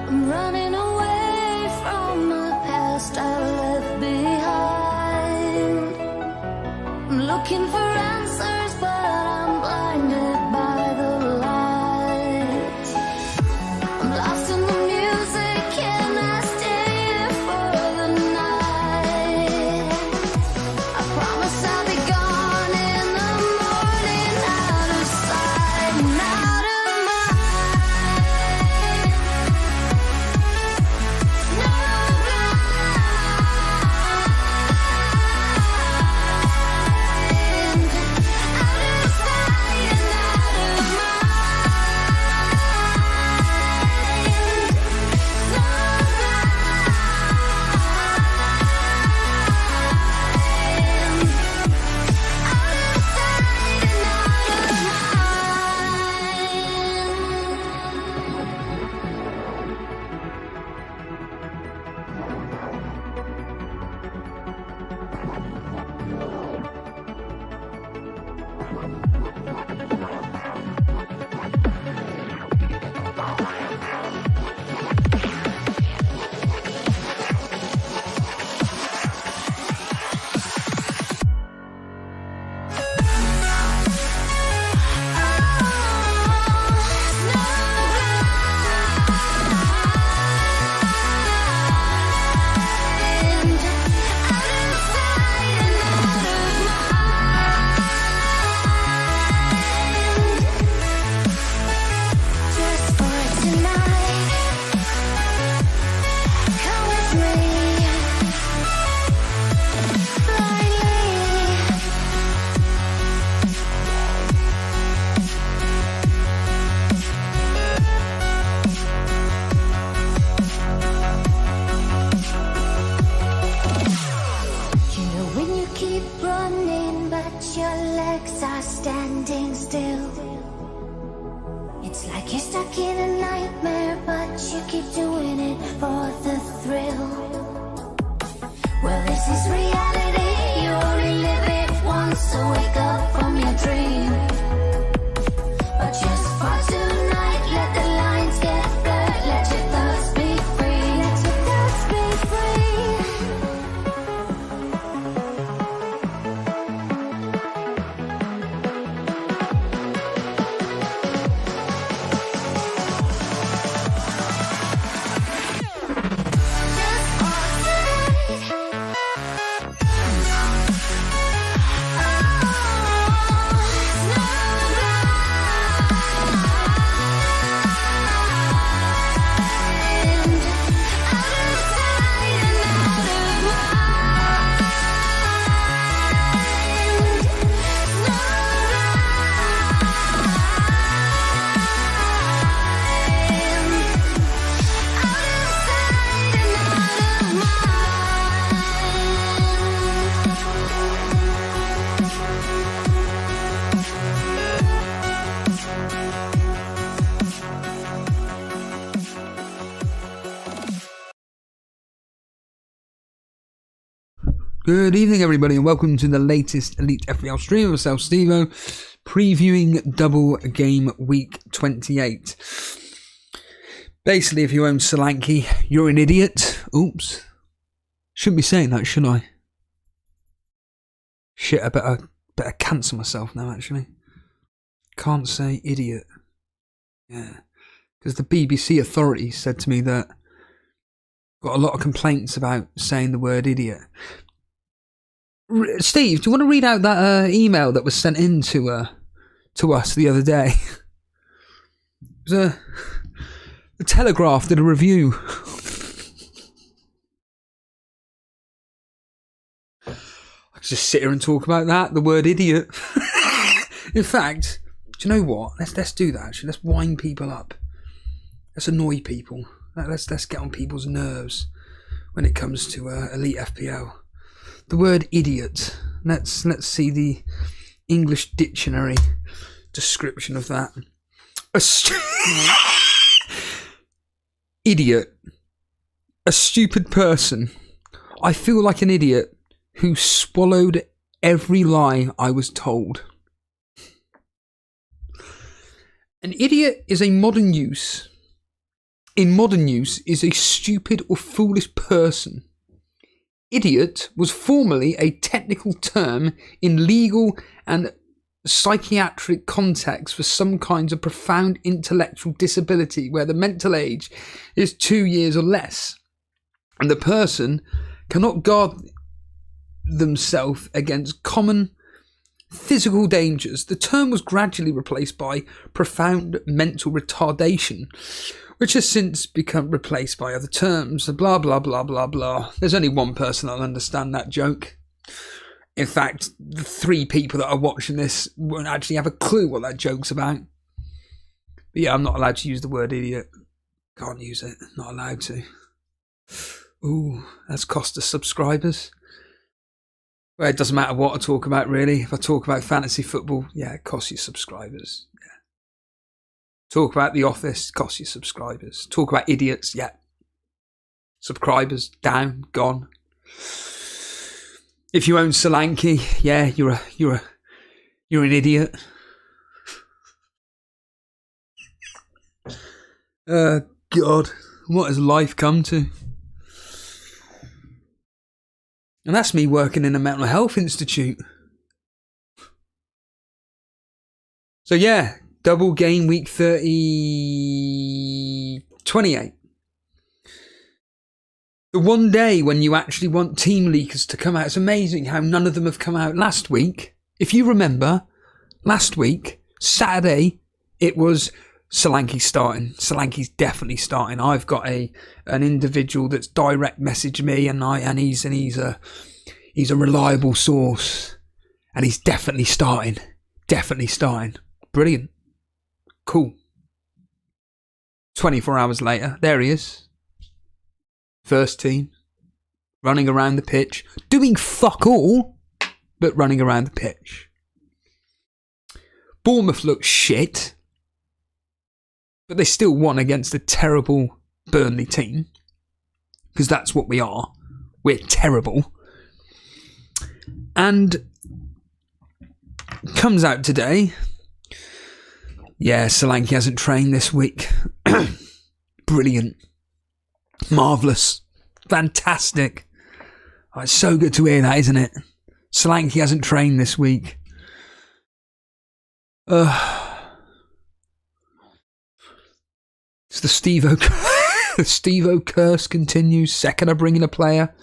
I'm running away from the past I left behind. I'm looking for answers, but I'm blinded by the light. I'm lost in the music, can I stay here for the night? I promise I'll be gone in the morning, out of sight and out of mind. No blind, out of sight and out of mind. No Good evening, everybody, and welcome to the latest Elite FPL stream of myself, Stevo, previewing double game week 28. Basically, if you own Solanke, you're an idiot. Oops. Shouldn't be saying that, should I? Shit, I better cancel myself now, actually. Can't say idiot. Yeah. Because the BBC authorities said to me that got a lot of complaints about saying the word idiot. Steve, do you want to read out that email that was sent in to us the other day? It was the Telegraph did a review. I could just sit here and talk about that, the word idiot. In fact, do you know what? Let's do that. Actually, let's wind people up. Let's annoy people. Let's get on people's nerves when it comes to Elite FPL. The word idiot. Let's see the English dictionary description of that. Idiot. A stupid person. I feel like an idiot who swallowed every lie I was told. An idiot is a modern use in modern use is a stupid or foolish person. Idiot was formerly a technical term in legal and psychiatric context for some kinds of profound intellectual disability where the mental age is 2 years or less, and the person cannot guard themselves against common physical dangers. The term was gradually replaced by profound mental retardation, which has since become replaced by other terms. Blah, blah, blah, blah, blah. There's only one person that'll understand that joke. In fact, the 3 people that are watching this won't actually have a clue what that joke's about. But yeah, I'm not allowed to use the word idiot. Can't use it. Not allowed to. Ooh, that's cost us subscribers. Well, it doesn't matter what I talk about, really. If I talk about fantasy football, yeah, it costs you subscribers. Yeah. Talk about The Office, costs you subscribers. Talk about idiots, yeah. Subscribers, down, gone. If you own Solanke, yeah, you're an idiot. God, what has life come to? And that's me working in a mental health institute. So yeah, double game week 28. The one day when you actually want team leakers to come out. It's amazing how none of them have come out last week. If you remember, last week, Saturday, it was Solanke starting. Solanke's definitely starting. I've got an individual that's direct messaged me, and he's a reliable source, and he's definitely starting. Definitely starting. Brilliant. Cool. 24 hours later, there he is. First team, running around the pitch, doing fuck all, but running around the pitch. Bournemouth looked shit, but they still won against a terrible Burnley team, because that's what we are. We're terrible. And comes out today. Yeah, Solanke hasn't trained this week. Brilliant. Marvellous. Fantastic. Oh, it's so good to hear that, isn't it? Solanke hasn't trained this week. It's the Steve-O curse continues. Second are bringing a player.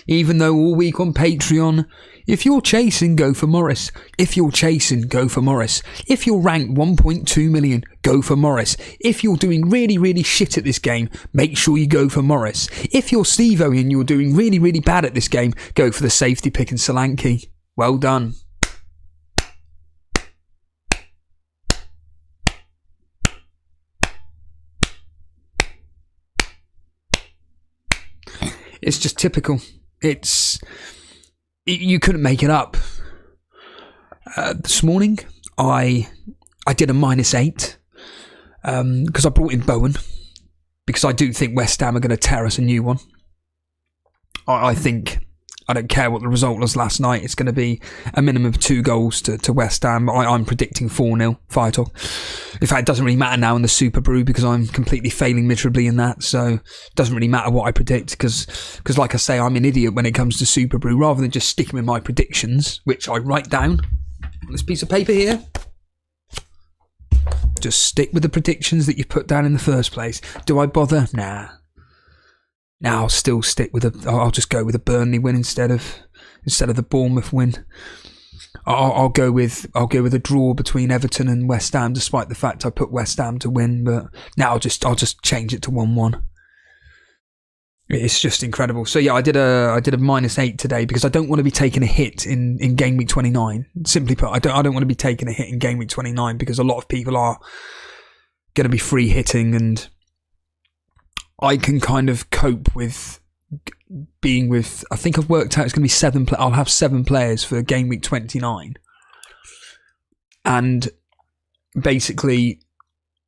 Even though all week on Patreon, if you're chasing, go for Morris. If you're chasing, go for Morris. If you're ranked 1.2 million, go for Morris. If you're doing really, really shit at this game, make sure you go for Morris. If you're Steve-O and you're doing really, really bad at this game, go for the safety pick and Solanke. Well done. It's just typical. You couldn't make it up. This morning, I did a -8 because I brought in Bowen, because I do think West Ham are going to tear us a new one. I think, I don't care what the result was last night, it's going to be a minimum of 2 goals to West Ham. I'm predicting 4-0, Fire Talk. In fact, it doesn't really matter now in the Super Brew because I'm completely failing miserably in that, so it doesn't really matter what I predict because like I say, I'm an idiot when it comes to Super Brew. Rather than just sticking with my predictions, which I write down on this piece of paper here, just stick with the predictions that you put down in the first place. Do I bother? Nah. Now I'll still stick with I'll just go with a Burnley win instead of the Bournemouth win. I'll go with a draw between Everton and West Ham, despite the fact I put West Ham to win. But now I'll just change it to 1-1. It's just incredible. So yeah, I did a -8 today because I don't want to be taking a hit in game week 29. Simply put, I don't want to be taking a hit in game week 29 because a lot of people are going to be free hitting, and I can kind of cope with being with, I think I've worked out it's going to be I'll have 7 players for game week 29. And basically,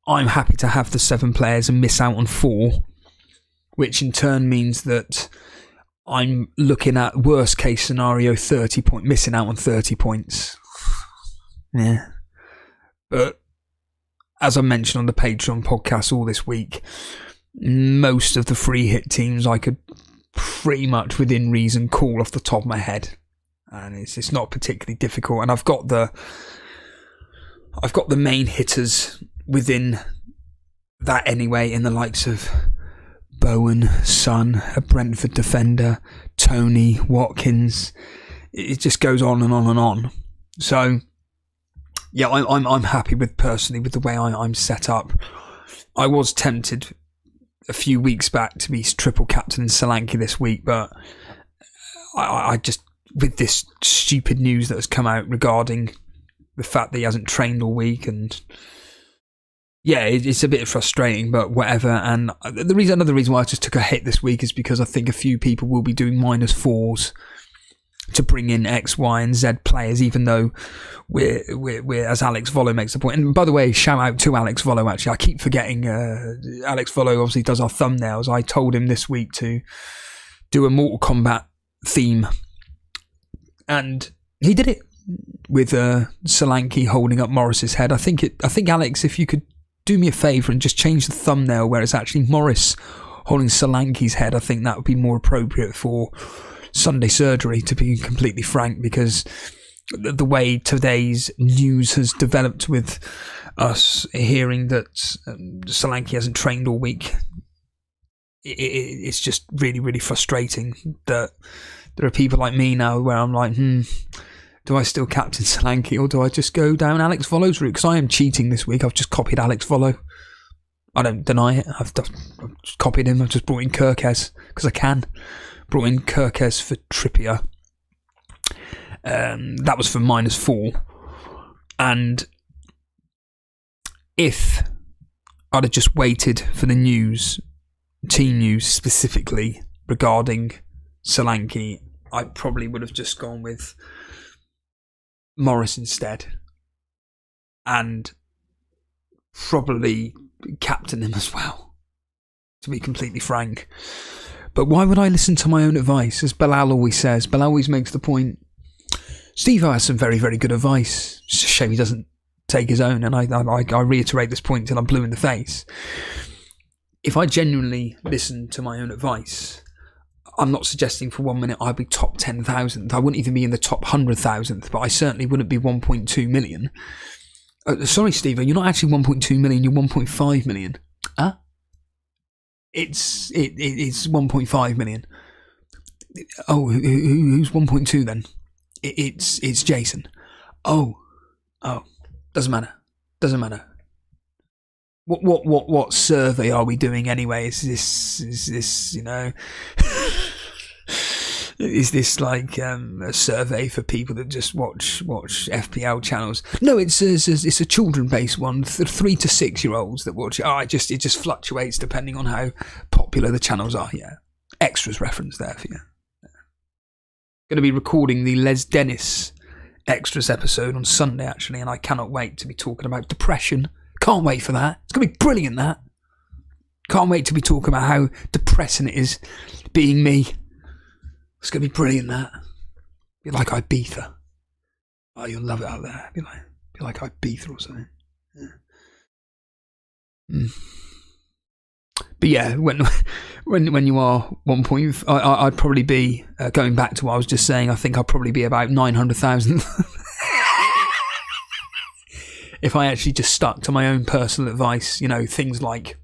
I'm happy to have the 7 players and miss out on 4, which in turn means that I'm looking at worst case scenario missing out on 30 points. Yeah. But as I mentioned on the Patreon podcast all this week, most of the free hit teams I could pretty much within reason call off the top of my head, and it's not particularly difficult. And I've got the main hitters within that anyway, in the likes of Bowen, Son, a Brentford defender, Tony, Watkins. It just goes on and on and on. So yeah, I'm happy personally with the way I'm set up. I was tempted a few weeks back to be triple captain in Solanke this week, but I just, with this stupid news that has come out regarding the fact that he hasn't trained all week, and yeah, it's a bit frustrating, but whatever. And another reason why I just took a hit this week is because I think a few people will be doing -4s to bring in X, Y, and Z players, even though we're as Alex Volo makes the point. And by the way, shout out to Alex Volo, actually. I keep forgetting Alex Volo obviously does our thumbnails. I told him this week to do a Mortal Kombat theme, and he did it with Solanke holding up Morris's head. I think Alex, if you could do me a favour and just change the thumbnail where it's actually Morris holding Solanke's head, I think that would be more appropriate for Sunday Surgery, to be completely frank, because the way today's news has developed with us hearing that Solanke hasn't trained all week, it's just really, really frustrating that there are people like me now where I'm like, do I still captain Solanke, or do I just go down Alex Volo's route? Because I am cheating this week. I've just copied Alex Volo. I don't deny it. I've just copied him. I've just brought in Kirkes because I can. Brought in Kirkes for Trippier. That was for -4. And if I'd have just waited for the news, team news specifically regarding Solanke, I probably would have just gone with Morris instead, and probably captain him as well, to be completely frank. But why would I listen to my own advice? As Bilal always says, Bilal always makes the point, Steve has some very, very good advice. It's a shame he doesn't take his own, and I reiterate this point till I'm blue in the face. If I genuinely listen to my own advice, I'm not suggesting for 1 minute I'd be top 10,000th. I wouldn't even be in the top 100,000th, but I certainly wouldn't be 1.2 million. Sorry, Steve, you're not actually 1.2 million, you're 1.5 million. Huh? It's 1.5 million. Oh, who's 1.2 then? It's Jason. Oh, doesn't matter. What survey are we doing anyway? Is this you know? Is this like a survey for people that just watch FPL channels? No, it's a children-based one, 3 to 6 year olds that watch it. It just fluctuates depending on how popular the channels are. Yeah, extras reference there for you. Yeah. Going to be recording the Les Dennis extras episode on Sunday actually, and I cannot wait to be talking about depression. Can't wait for that. It's going to be brilliant. That. Can't wait to be talking about how depressing it is being me. It's going to be brilliant, that. Be like Ibiza. Oh, you'll love it out there. Be like Ibiza or something. Yeah. But yeah, when you are 1 point, I'd probably be, going back to what I was just saying, I think I'd probably be about 900,000. If I actually just stuck to my own personal advice, you know, things like,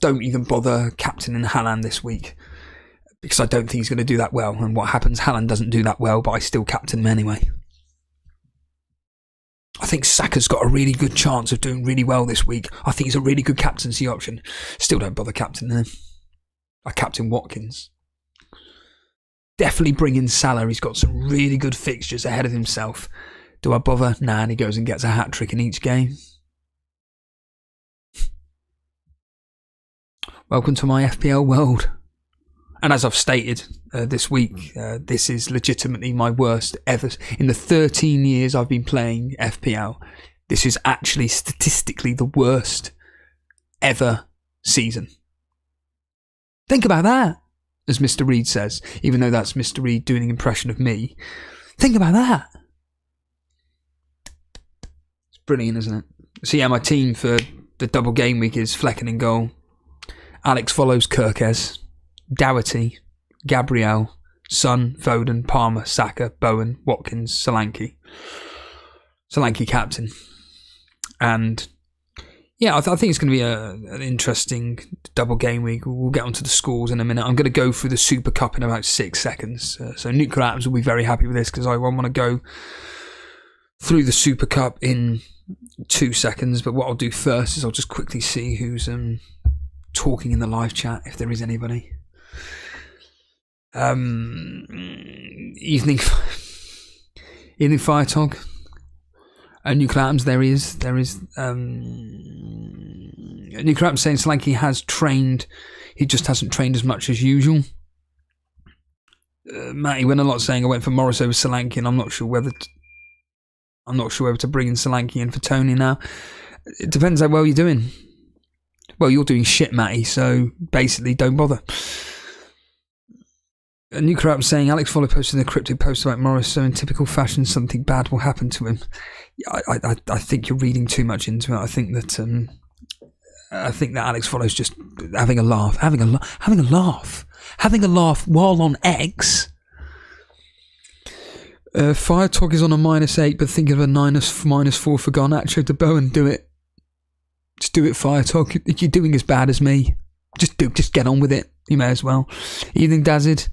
don't even bother captaining Haaland this week, because I don't think he's going to do that well. And what happens, Haaland doesn't do that well, but I still captain him anyway. I think Saka's got a really good chance of doing really well this week. I think he's a really good captaincy option. Still don't bother captaining him. I captain Watkins. Definitely bring in Salah. He's got some really good fixtures ahead of himself. Do I bother? Nah, and he goes and gets a hat-trick in each game. Welcome to my FPL world. And as I've stated this week, this is legitimately my worst ever. In the 13 years I've been playing FPL, this is actually statistically the worst ever season. Think about that, as Mr. Reed says, even though that's Mr. Reed doing an impression of me. Think about that. It's brilliant, isn't it? So yeah, my team for the double game week is Flecken in goal. Alex follows Kirkes, Doherty, Gabriel, Son, Foden, Palmer, Saka, Bowen, Watkins, Solanke. Solanke captain. And yeah, I think it's going to be an interesting double game week. We'll get onto the scores in a minute. I'm going to go through the Super Cup in about 6 seconds. So Nuclear Atoms will be very happy with this because I want to go through the Super Cup in 2 seconds. But what I'll do first is I'll just quickly see who's talking in the live chat, if there is anybody. Evening Firetog. Nuclear Atoms, there is Nuclear Atoms saying Solanke has trained, he just hasn't trained as much as usual. Matty went a lot saying I went for Morris over Solanke, and I'm not sure whether to bring in Solanke in for Tony now. It depends how well you're doing. Well, you're doing shit, Matty, so basically don't bother. Nuclear Atoms saying Alex Follow posted a cryptic post about Morris, so in typical fashion something bad will happen to him. I think you're reading too much into it. I think that Alex Follow's just having a laugh while on X. Firetog is on a -8, but think of a -4 for Garnacho to Bowen. Do it. Just do it, Firetog. If you're doing as bad as me, just get on with it. You may as well. Evening Dazid.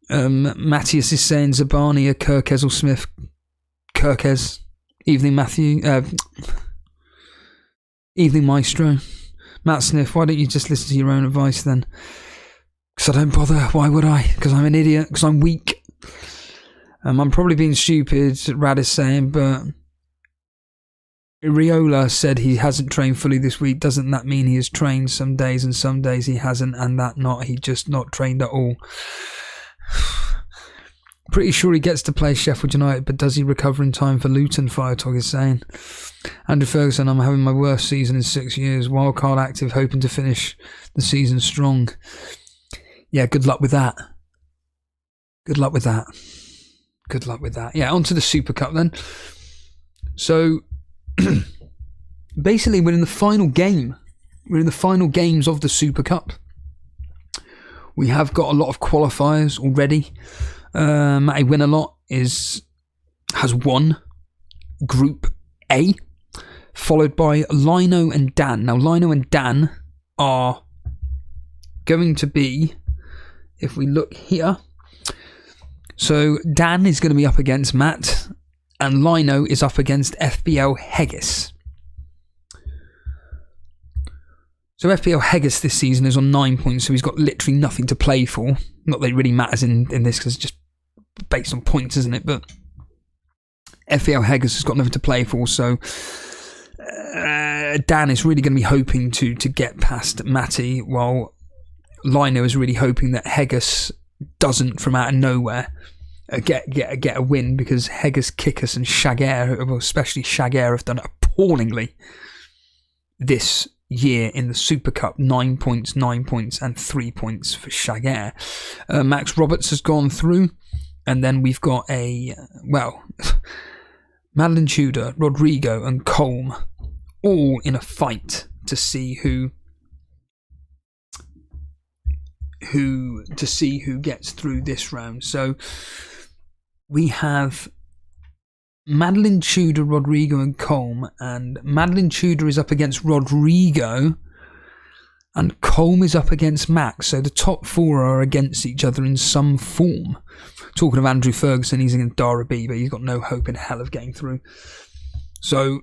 Matthias is saying Zabani, Kirkes or Smith. Kirkes. Evening Matthew. Evening Maestro. Matt Sniff, why don't you just listen to your own advice then? Because I don't bother. Why would I? Because I'm an idiot. Because I'm weak. I'm probably being stupid, Rad is saying, but Riola said he hasn't trained fully this week. Doesn't that mean he has trained some days and some days he hasn't, and that not he just not trained at all? Pretty sure he gets to play Sheffield United, but does he recover in time for Luton? Firetog is saying. Andrew Ferguson, I'm having my worst season in 6 years. Wildcard active, hoping to finish the season strong. Yeah, good luck with that. Good luck with that. Good luck with that. Yeah, on to the Super Cup then. So basically we're in the final game. We're in the final games of the Super Cup. We have got a lot of qualifiers already. Matty Winalot has won Group A, followed by Lino and Dan. Now Lino and Dan are going to be, if we look here, so Dan is going to be up against Matt, and Lino is up against FPL Haggis. So FPL Haggis this season is on 9 points, so he's got literally nothing to play for. Not that it really matters in this, because it's just based on points, isn't it? But FPL Haggis has got nothing to play for, so Dan is really going to be hoping to get past Matty, while Lino is really hoping that Haggis doesn't, from out of nowhere, get a win, because Haggis, Kickus and Shagar, well, especially Shagar, have done appallingly this year in the Super Cup. 9 points, and 3 points for Shagar. Max Roberts has gone through, and then we've got Madeline Tudor, Rodrigo and Colm all in a fight to see who gets through this round. So we have Madeline Tudor, Rodrigo and Colm, and Madeline Tudor is up against Rodrigo and Colm is up against Max. So the top four are against each other in some form. Talking of Andrew Ferguson, he's against Dara B, but he's got no hope in hell of getting through. So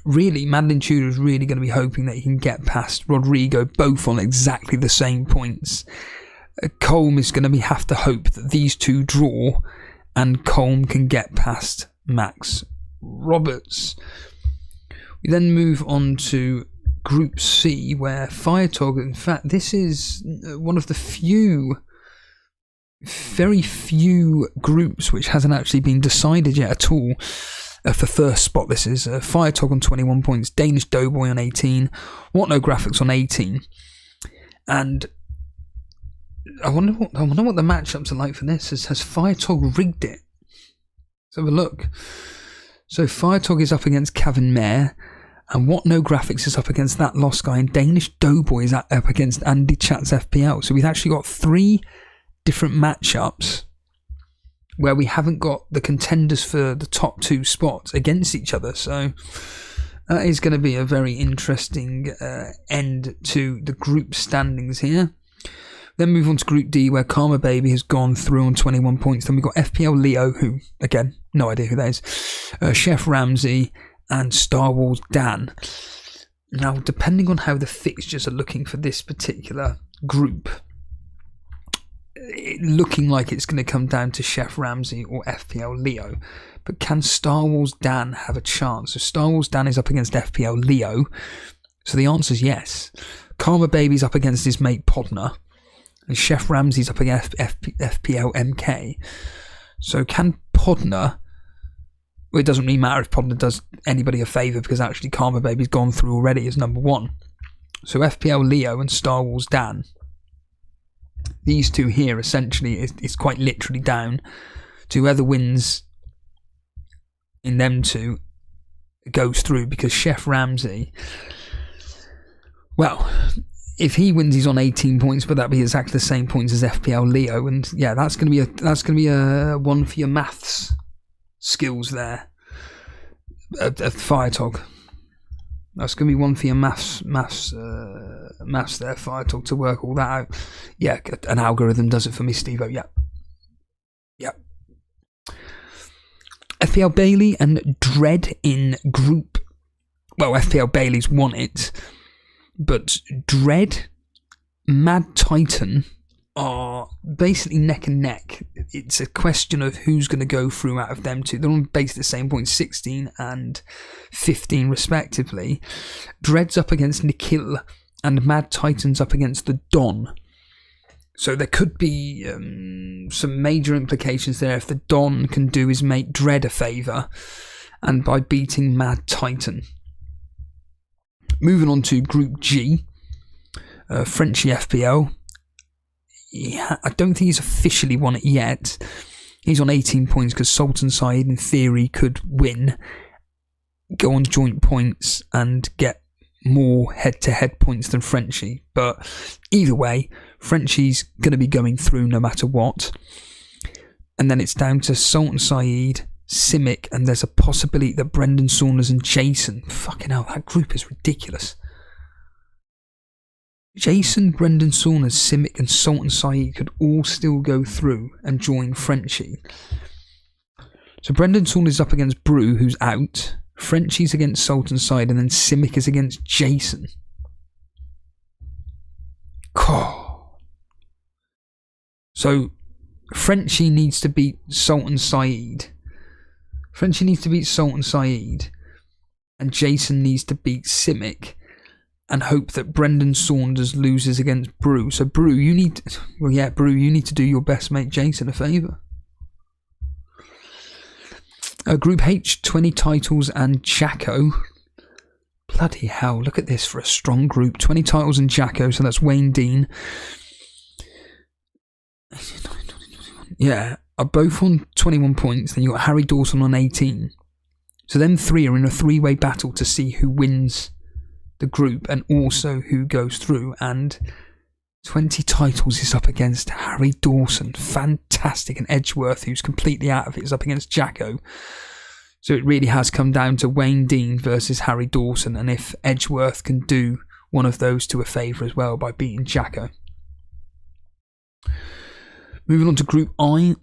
really, Madeline Tudor is really going to be hoping that he can get past Rodrigo, both on exactly the same points. Colm is going to have to hope that these two draw and Colm can get past Max Roberts. We then move on to Group C, where Firetog, in fact, this is one of the very few groups which hasn't actually been decided yet at all. For first spot, this is Firetog on 21 points, Danish Doughboy on 18, What No Graphics on 18, and I wonder what the matchups are like for this. Has Firetog rigged it? Let's have a look. So Firetog is up against Kevin Mayer, And What No Graphics is up against That Lost Guy, and Danish Doughboy is up against Andy Chat's FPL. So we've actually got 3 different matchups where we haven't got the contenders for the top 2 spots against each other. So that is going to be a very interesting end to the group standings here. Then move on to Group D, where Karma Baby has gone through on 21 points. Then we've got FPL Leo, who, again, no idea who that is, Chef Ramsey, and Star Wars Dan. Now, depending on how the fixtures are looking for this particular group, looking like it's going to come down to Chef Ramsey or FPL Leo. But can Star Wars Dan have a chance? So Star Wars Dan is up against FPL Leo. So the answer is yes. Karma Baby's up against his mate Podner. And Chef Ramsey's up against FPL MK. So can Podner... Well, it doesn't really matter if Podner does anybody a favour, because actually Karma Baby's gone through already as number 1. So FPL Leo and Star Wars Dan, these two here essentially is quite literally down to whoever wins in them two goes through, because Chef Ramsey, well, if he wins, he's on 18 points, but that'd be exactly the same points as FPL Leo, and yeah, that's gonna be a one for your maths skills there. A Firetog. That's gonna be one for your maths there, Firetog, to work all that out. Yeah, an algorithm does it for me, Steve-o. Yeah. FPL Bailey and Dread in group. Well, FPL Bailey's won it, but Dread, Mad Titan are basically neck and neck. It's a question of who's going to go through out of them two. They're on basically the same points, 16 and 15 respectively. Dread's up against Nikhil and Mad Titan's up against the Don. So there could be some major implications there if the Don can do his mate Dread a favour, and by beating Mad Titan. Moving on to Group G, Frenchy FPL. Yeah, I don't think he's officially won it yet. He's on 18 points because Sultan Saeed in theory could win, go on joint points and get more head-to-head points than Frenchy. But either way, Frenchy's going to be going through no matter what. And then it's down to Sultan Saeed, Simic, and there's a possibility that Brendan Saunders and Jason. Fucking hell, that group is ridiculous. Jason, Brendan Saunders, Simic and Sultan Saeed could all still go through and join Frenchy. So Brendan Saunders is up against Brew, who's out. Frenchy's against Sultan Saeed, and then Simic is against Jason. So Frenchy needs to beat Sultan Saeed. Frenchy needs to beat Sultan Saeed, and Jason needs to beat Simic, and hope that Brendan Saunders loses against Brew. So Brew, you need to do your best mate Jason a favour. Group H, 20 titles and Jacko. Bloody hell, look at this for a strong group. 20 titles and Jacko, so that's Wayne Dean. Yeah, are both on 21 points. Then you've got Harry Dawson on 18. So them three are in a 3-way battle to see who wins the group and also who goes through. And 20 titles is up against Harry Dawson. Fantastic. And Edgeworth, who's completely out of it, is up against Jacko. So it really has come down to Wayne Dean versus Harry Dawson, and if Edgeworth can do one of those two a favour as well by beating Jacko. Moving on to Group I,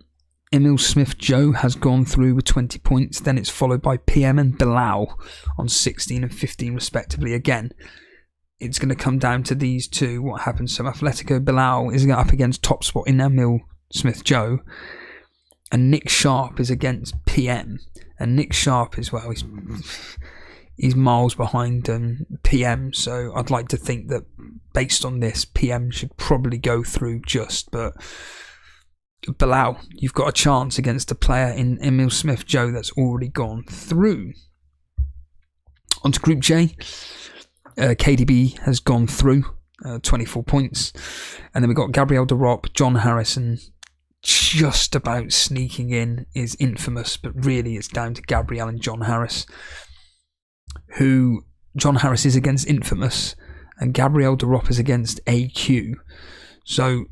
Emil Smith Joe has gone through with 20 points. Then it's followed by PM and Bilal on 16 and 15 respectively. Again, it's going to come down to these two. What happens? So Atletico Bilal is up against top spot in Emil Smith Joe, and Nick Sharp is against PM. And Nick Sharp as well, he's miles behind PM, so I'd like to think that based on this, PM should probably go through just, but Bilal, you've got a chance against a player in Emil Smith Joe that's already gone through. On to Group J, KDB has gone through, 24 points, and then we've got Gabriel De Rop, John Harrison, just about sneaking in is infamous, but really it's down to Gabriel and John Harris, who John Harris is against Infamous, and Gabriel de Rop is against AQ. So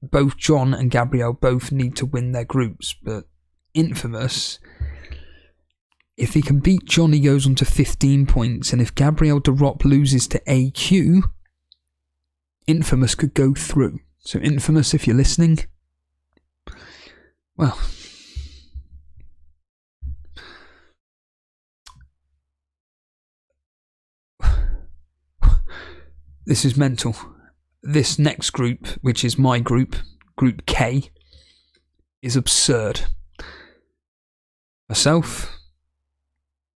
both John and Gabriel both need to win their groups, but Infamous, if he can beat John, he goes on to 15 points, and if Gabriel de Rop loses to AQ, Infamous could go through. So Infamous, if you're listening, well, this is mental. This next group, which is my group, Group K, is absurd. Myself,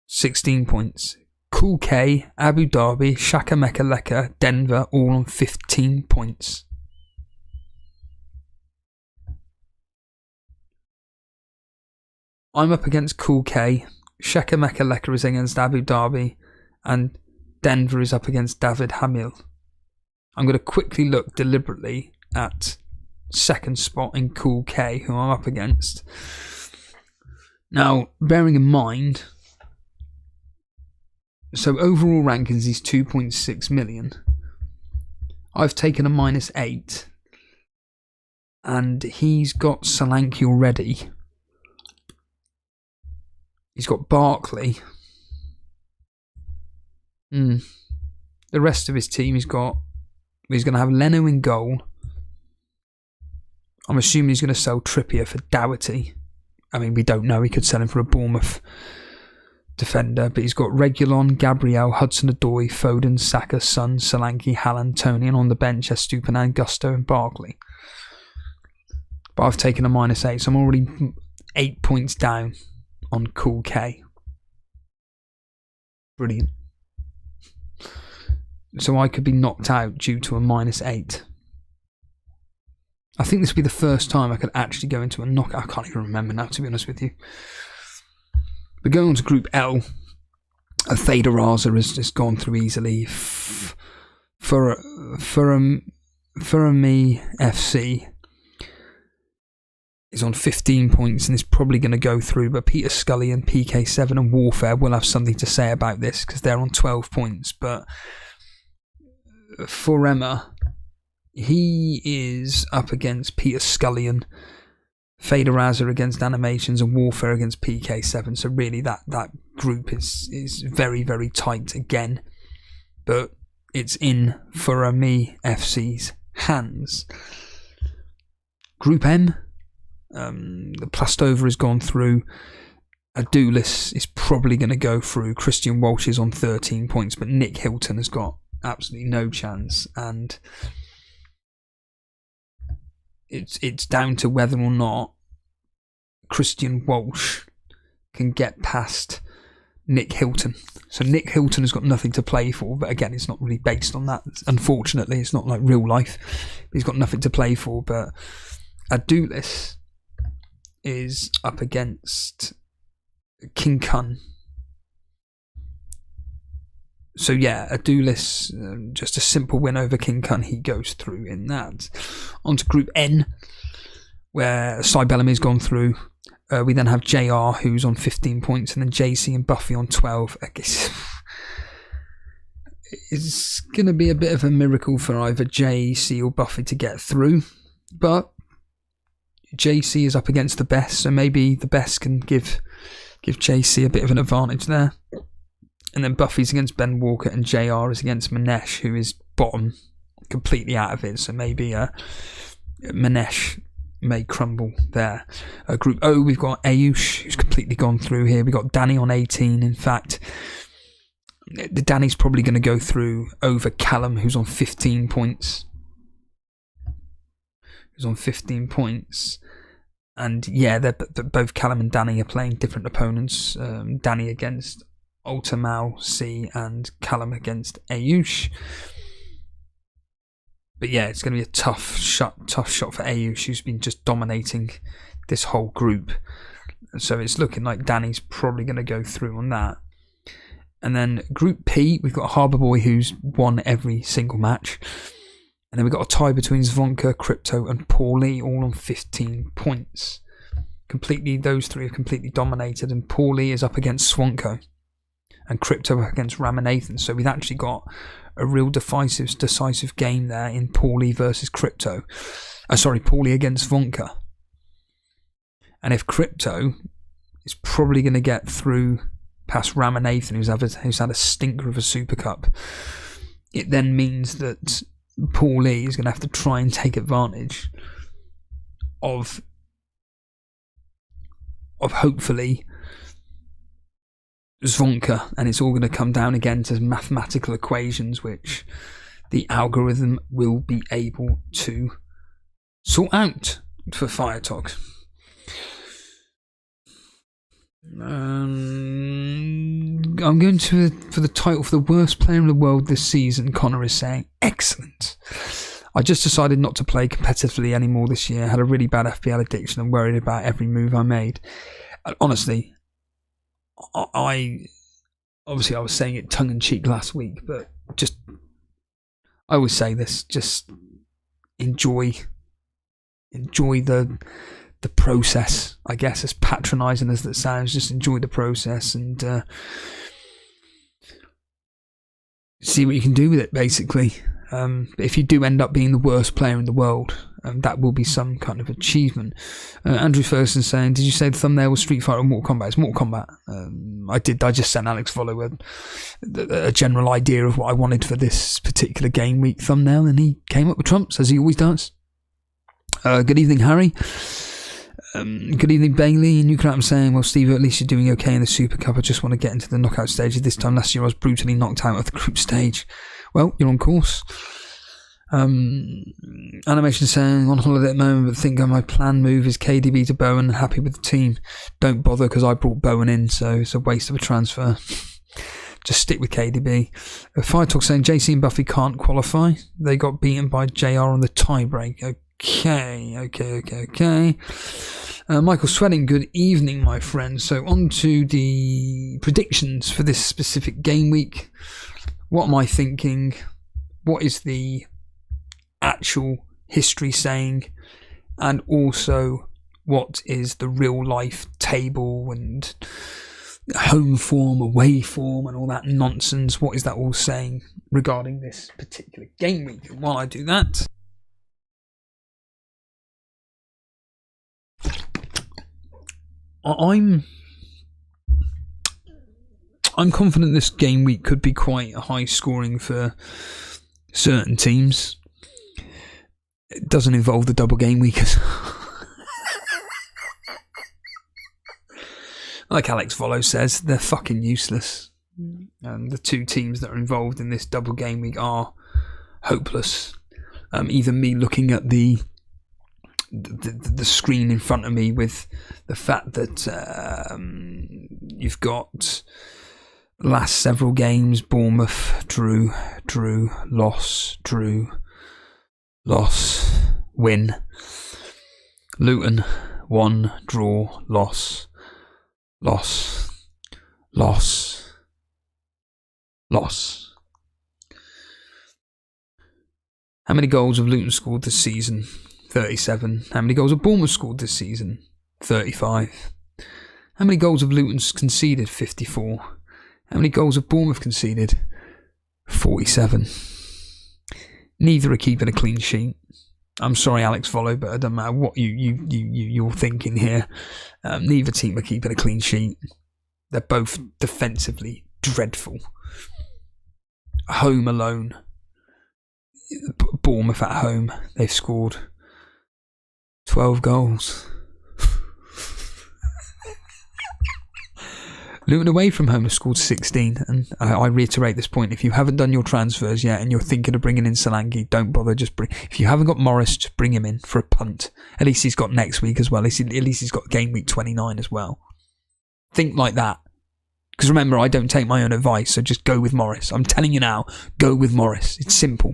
16 points. Cool K, Abu Dhabi, Shaka Mecca Leka, Denver, all on 15 points. I'm up against Cool K, Shaka Mecca Leka is against Abu Dhabi, and Denver is up against David Hamil. I'm going to quickly look deliberately at second spot in Cool K, who I'm up against. Now, bearing in mind, so overall rankings is 2.6 million. I've taken a -8, and he's got Solanke already. He's got Barkley. The rest of his team, he's going to have Leno in goal. I'm assuming he's going to sell Trippier for Doherty. I mean, we don't know. He could sell him for a Bournemouth defender. But he's got Reguilon, Gabriel, Hudson-Odoi, Foden, Saka, Son, Solanke, Haaland, Tony. And on the bench, Estupinan, Gusto and Barkley. But I've taken a -8. So I'm already 8 points down on Cool K. Brilliant. So I could be knocked out due to a -8. I think this would be the first time I could actually go into a knockout. I can't even remember now, to be honest with you. But going on to Group L, Theda Raza has just gone through easily. Me FC is on 15 points and is probably going to go through, but Peter Scully and PK7 and Warfare will have something to say about this because they're on 12 points. But for Emma, he is up against Peter Scullion, Theda Raza against Animations, and Warfare against PK7. So really that group is very, very tight again. But it's in Me FC's hands. Group M, the Plastova has gone through. Adulis is probably going to go through. Christian Walsh is on 13 points, but Nick Hilton has got absolutely no chance, and it's down to whether or not Christian Walsh can get past Nick Hilton. So Nick Hilton has got nothing to play for, but again, it's not really based on that. Unfortunately, it's not like real life. He's got nothing to play for, but Adulis is up against King Kun. So yeah, Adulis, just a simple win over King Kun, he goes through in that. On to Group N, where Cy Bellamy's gone through. We then have JR, who's on 15 points, and then JC and Buffy on 12. I guess it's going to be a bit of a miracle for either JC or Buffy to get through, but JC is up against the best, so maybe the best can give JC a bit of an advantage there. And then Buffy's against Ben Walker, and JR is against Manesh, who is bottom, completely out of it. So maybe Manesh may crumble there. Group O, we've got Ayush, who's completely gone through here. We've got Danny on 18. In fact, Danny's probably going to go through over Callum, who's on 15 points. And yeah, they're both Callum and Danny are playing different opponents. Danny against Ultimal C and Callum against Ayush. But yeah, it's going to be a tough shot for Ayush, who's been just dominating this whole group. So it's looking like Danny's probably going to go through on that. And then Group P, we've got Harbour Boy, who's won every single match. And then we've got a tie between Zvonka, Crypto and Paulie, all on 15 points. Those three have completely dominated, and Paulie is up against Swanko. and Crypto against Ramanathan. So we've actually got a real decisive game there in Paulie versus Crypto. Paulie against Vonka. And if Crypto is probably going to get through past Ramanathan, who's had a stinker of a Super Cup, it then means that Paulie is going to have to try and take advantage of hopefully Zvonka, and it's all going to come down again to mathematical equations which the algorithm will be able to sort out for Firetalk. I'm going for the title for the worst player in the world this season. Connor is saying, excellent. I just decided not to play competitively anymore this year. Had a really bad FPL addiction and worried about every move I made. Honestly, I was saying it tongue in cheek last week, but I always say this: just enjoy the process. I guess, as patronising as that sounds, just enjoy the process and see what you can do with it. Basically, if you do end up being the worst player in the world, that will be some kind of achievement. Andrew Ferguson saying, did you say the thumbnail was Street Fighter or Mortal Kombat? It's Mortal Kombat. I just sent Alex Follow a general idea of what I wanted for this particular game week thumbnail, and he came up with trumps, as he always does. Good evening, Harry. Good evening, Bailey. And you can saying, well, Steve, at least you're doing okay in the Super Cup. I just want to get into the knockout stages. This time last year I was brutally knocked out of the group stage. Well, you're on course. Animation saying, on holiday at the moment, but think my planned move is KDB to Bowen and happy with the team. Don't bother because I brought Bowen in, so it's a waste of a transfer. Just stick with KDB. Fire Talk saying JC and Buffy can't qualify. They got beaten by JR on the tiebreak. Okay. Michael Sweating, good evening, my friend. So on to the predictions for this specific game week. What am I thinking? What is the actual history saying? And also, what is the real life table and home form, away form, and all that nonsense? What is that all saying regarding this particular game week? And while I do that, I'm confident this game week could be quite high scoring for certain teams. It doesn't involve the double game weekers. Like Alex Follow says, they're fucking useless. And the two teams that are involved in this double game week are hopeless. Either me looking at the screen in front of me with the fact that you've got last several games: Bournemouth drew, loss, win. Luton won, draw, loss. How many goals have Luton scored this season? 37. How many goals have Bournemouth scored this season? 35. How many goals have Luton conceded? 54. How many goals have Bournemouth conceded? 47. Neither are keeping a clean sheet. I'm sorry, Alex Follow, but it doesn't matter what you're thinking here. Neither team are keeping a clean sheet. They're both defensively dreadful. Home alone, Bournemouth at home, they've scored 12 goals. Luton away from home have scored 16, and I reiterate this point: if you haven't done your transfers yet and you're thinking of bringing in Solanke, don't bother. If you haven't got Morris, just bring him in for a punt. At least he's got next week as well. At least he's got game week 29 as well. Think like that, because remember, I don't take my own advice, so just go with Morris. I'm telling you now, go with Morris. It's simple.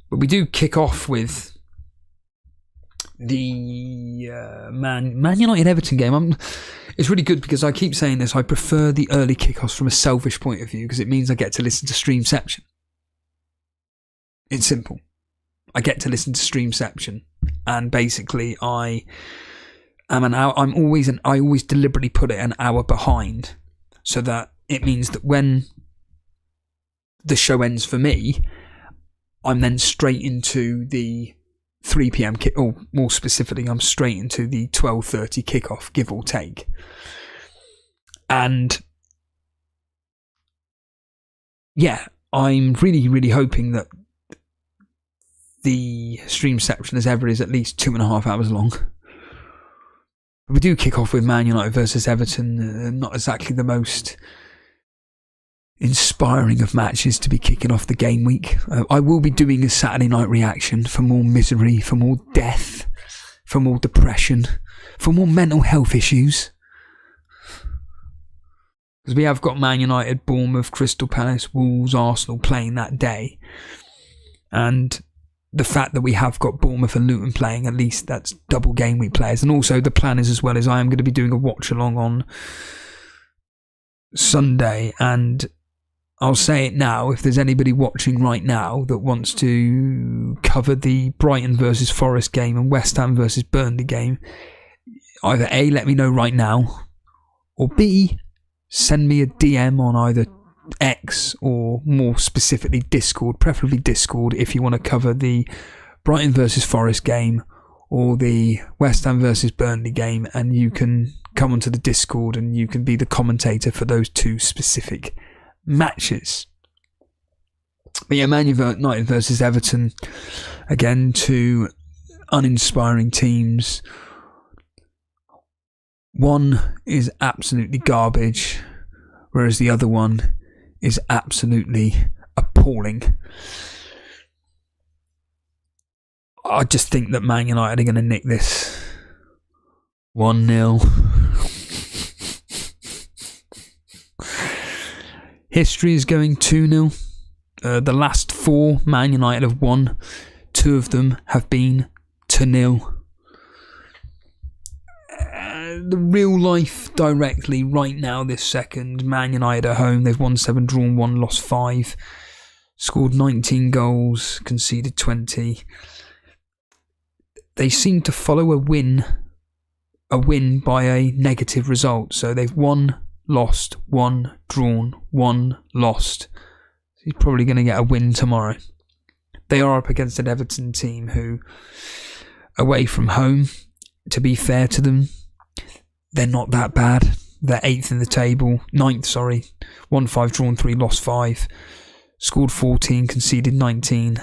But we do kick off with the Man United Everton game. It's really good because I keep saying this. I prefer the early kickoffs from a selfish point of view because it means I get to listen to Streamception. It's simple. I get to listen to Streamception, and basically I always deliberately put it an hour behind so that it means that when the show ends for me, I'm then straight into the 3 p.m. kick, or more specifically, I'm straight into the 12:30 kickoff, give or take. And yeah, I'm really, really hoping that the stream section, as ever, is at least 2.5 hours long. We do kick off with Man United versus Everton, not exactly the most inspiring of matches to be kicking off the game week. I will be doing a Saturday night reaction for more misery, for more death, for more depression, for more mental health issues. Because we have got Man United, Bournemouth, Crystal Palace, Wolves, Arsenal playing that day. And the fact that we have got Bournemouth and Luton playing, at least that's double game week players. And also the plan is, as well as I am going to be doing a watch along on Sunday, and I'll say it now, if there's anybody watching right now that wants to cover the Brighton versus Forest game and West Ham versus Burnley game, either A, let me know right now, or B, send me a DM on either X or more specifically Discord, preferably Discord, if you want to cover the Brighton versus Forest game or the West Ham versus Burnley game, and you can come onto the Discord and you can be the commentator for those two specific matches. But yeah, Man United versus Everton, again, two uninspiring teams. One is absolutely garbage, whereas the other one is absolutely appalling. I just think that Man United are going to nick this 1-0. History is going 2-0. The last 4 Man United have won. 2 of them have been 2-0. The real life directly right now, this second, Man United at home, they've won 7, drawn 1, lost 5, scored 19 goals, conceded 20. They seem to follow a win by a negative result. So they've won, lost, 1, drawn, 1, lost. He's probably going to get a win tomorrow. They are up against an Everton team who, away from home, to be fair to them, they're not that bad. They're 8th in the table, 9th, 1-5, drawn 3, lost 5, scored 14, conceded 19.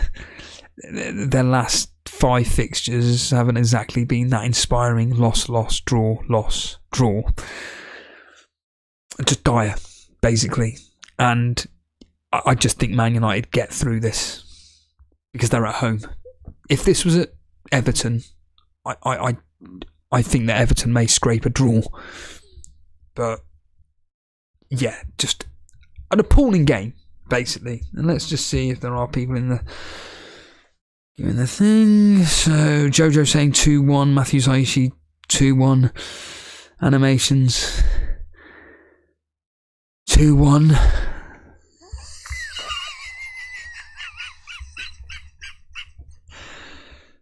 Their last 5 fixtures haven't exactly been that inspiring. Loss, draw, loss, draw. Just dire, basically. And I just think Man United get through this because they're at home. If this was at Everton, I think that Everton may scrape a draw. But yeah, just an appalling game, basically. And let's just see if there are people in the thing. So Jojo saying 2-1, Matthew Zaishi 2-1, animations 2-1.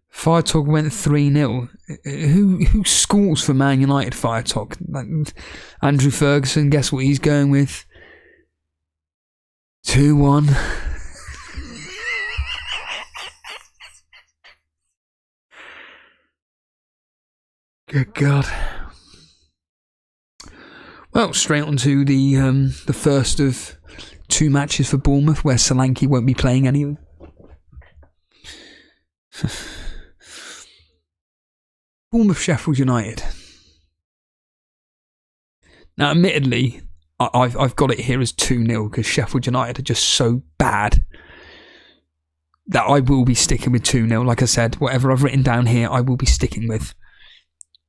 Fire Talk went 3-0. Who scores for Man United, Fire Talk? Andrew Ferguson, guess what he's going with? 2-1. Good God. Well, straight on to the first of 2 matches for Bournemouth, where Solanke won't be playing any of them. Bournemouth Sheffield United. Now, admittedly, I've got it here as 2-0 because Sheffield United are just so bad that I will be sticking with 2-0. Like I said, whatever I've written down here, I will be sticking with.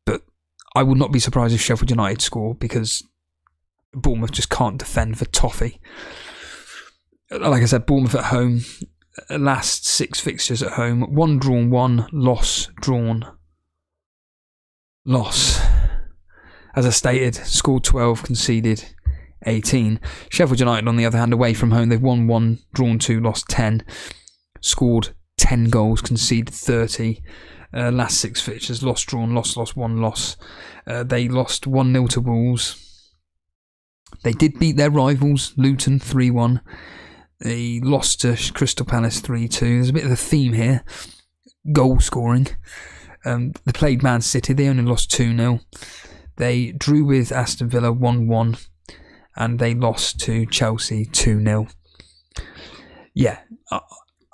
But I will not be surprised if Sheffield United score because Bournemouth just can't defend for toffee. Like I said, Bournemouth at home, last 6 fixtures at home, 1 drawn, 1 loss, drawn, loss. As I stated, scored 12, conceded 18. Sheffield United, on the other hand, away from home, they've won 1, drawn 2, lost 10, scored 10 goals, conceded 30. Last 6 fixtures, lost, drawn, lost, 1 loss. They lost 1-0 to Wolves, They did beat their rivals, Luton 3-1. They lost to Crystal Palace 3-2. There's a bit of a theme here. Goal scoring. They played Man City. They only lost 2-0. They drew with Aston Villa 1-1. And they lost to Chelsea 2-0. Yeah,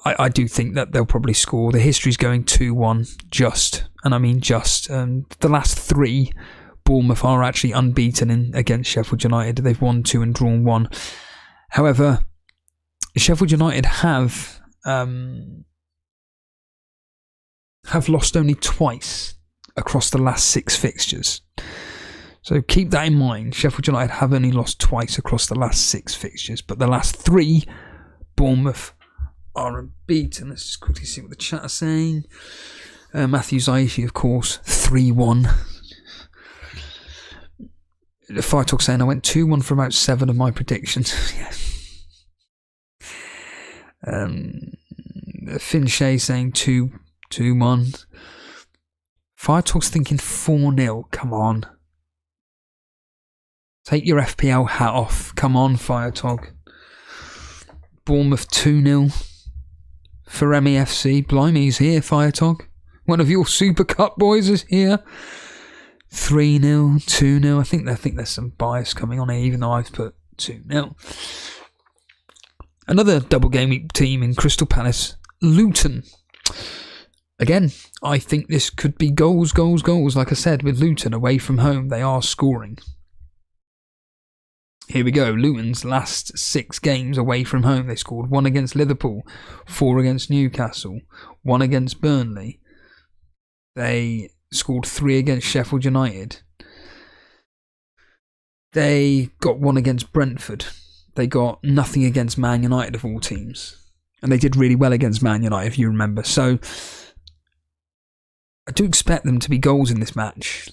I do think that they'll probably score. The history's going 2-1, just. And I mean just. The last 3, Bournemouth are actually unbeaten against Sheffield United. They've won 2 and drawn 1. However, Sheffield United have lost only twice across the last 6 fixtures. So keep that in mind. Sheffield United have only lost twice across the last 6 fixtures, but the last 3, Bournemouth are unbeaten. Let's just quickly see what the chat is saying. Matthew Zaishi, of course, 3-1. Fire Talk saying I went 2-1 for about 7 of my predictions. Finn Shea saying 2-1. Fire Talk's thinking 4-0. Come on. Take your FPL hat off. Come on, Fire Talk. Bournemouth 2-0 for MEFC. Blimey, he's here, Fire Talk. One of your Super Cup boys is here. 3-0, 2-0. I think there's some bias coming on here, even though I've put 2-0. Another double game week team in Crystal Palace, Luton. Again, I think this could be goals. Like I said, with Luton away from home, they are scoring. Here we go. Luton's last 6 games away from home. They scored 1 against Liverpool, 4 against Newcastle, 1 against Burnley. They scored 3 against Sheffield United. They got 1 against Brentford. They got nothing against Man United of all teams. And they did really well against Man United, if you remember. So I do expect them to be goals in this match.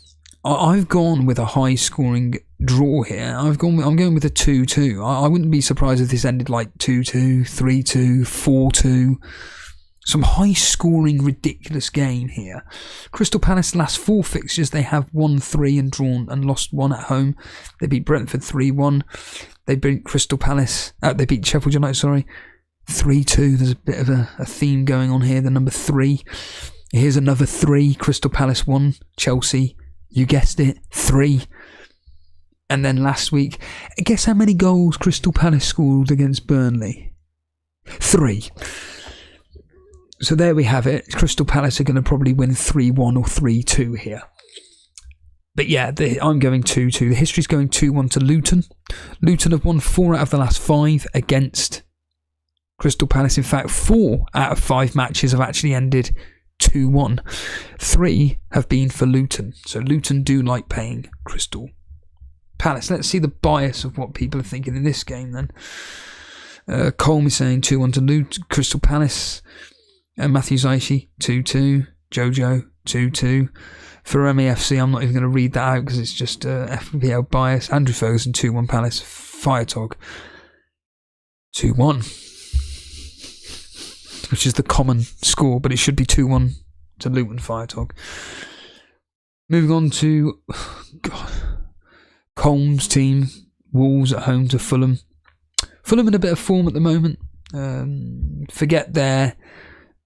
I've gone with a high-scoring draw here. I'm going with a 2-2. I wouldn't be surprised if this ended like 2-2, 3-2, 4-2. Some high-scoring, ridiculous game here. Crystal Palace last 4 fixtures, they have won 3 and drawn and lost 1 at home. They beat Brentford 3-1. They beat Crystal Palace. They beat Sheffield United, 3-2. There's a bit of a theme going on here. The number 3. Here's another 3. Crystal Palace 1. Chelsea, you guessed it, 3. And then last week, guess how many goals Crystal Palace scored against Burnley? 3. So there we have it. Crystal Palace are going to probably win 3-1 or 3-2 here. But yeah, I'm going 2-2. The history's going 2-1 to Luton. Luton have won 4 out of the last 5 against Crystal Palace. In fact, 4 out of 5 matches have actually ended 2-1. 3 have been for Luton. So Luton do like paying Crystal Palace. Let's see the bias of what people are thinking in this game then. Colm is saying 2-1 to Luton, Crystal Palace. Matthew Zaishi, 2-2. Jojo, 2-2. For MEFC, I'm not even going to read that out because it's just FPL bias. Andrew Ferguson, 2-1 Palace. Firetog, 2-1. Which is the common score, but it should be 2-1 to Luton Firetog. Moving on to Colm's team. Wolves at home to Fulham. Fulham in a bit of form at the moment. Forget their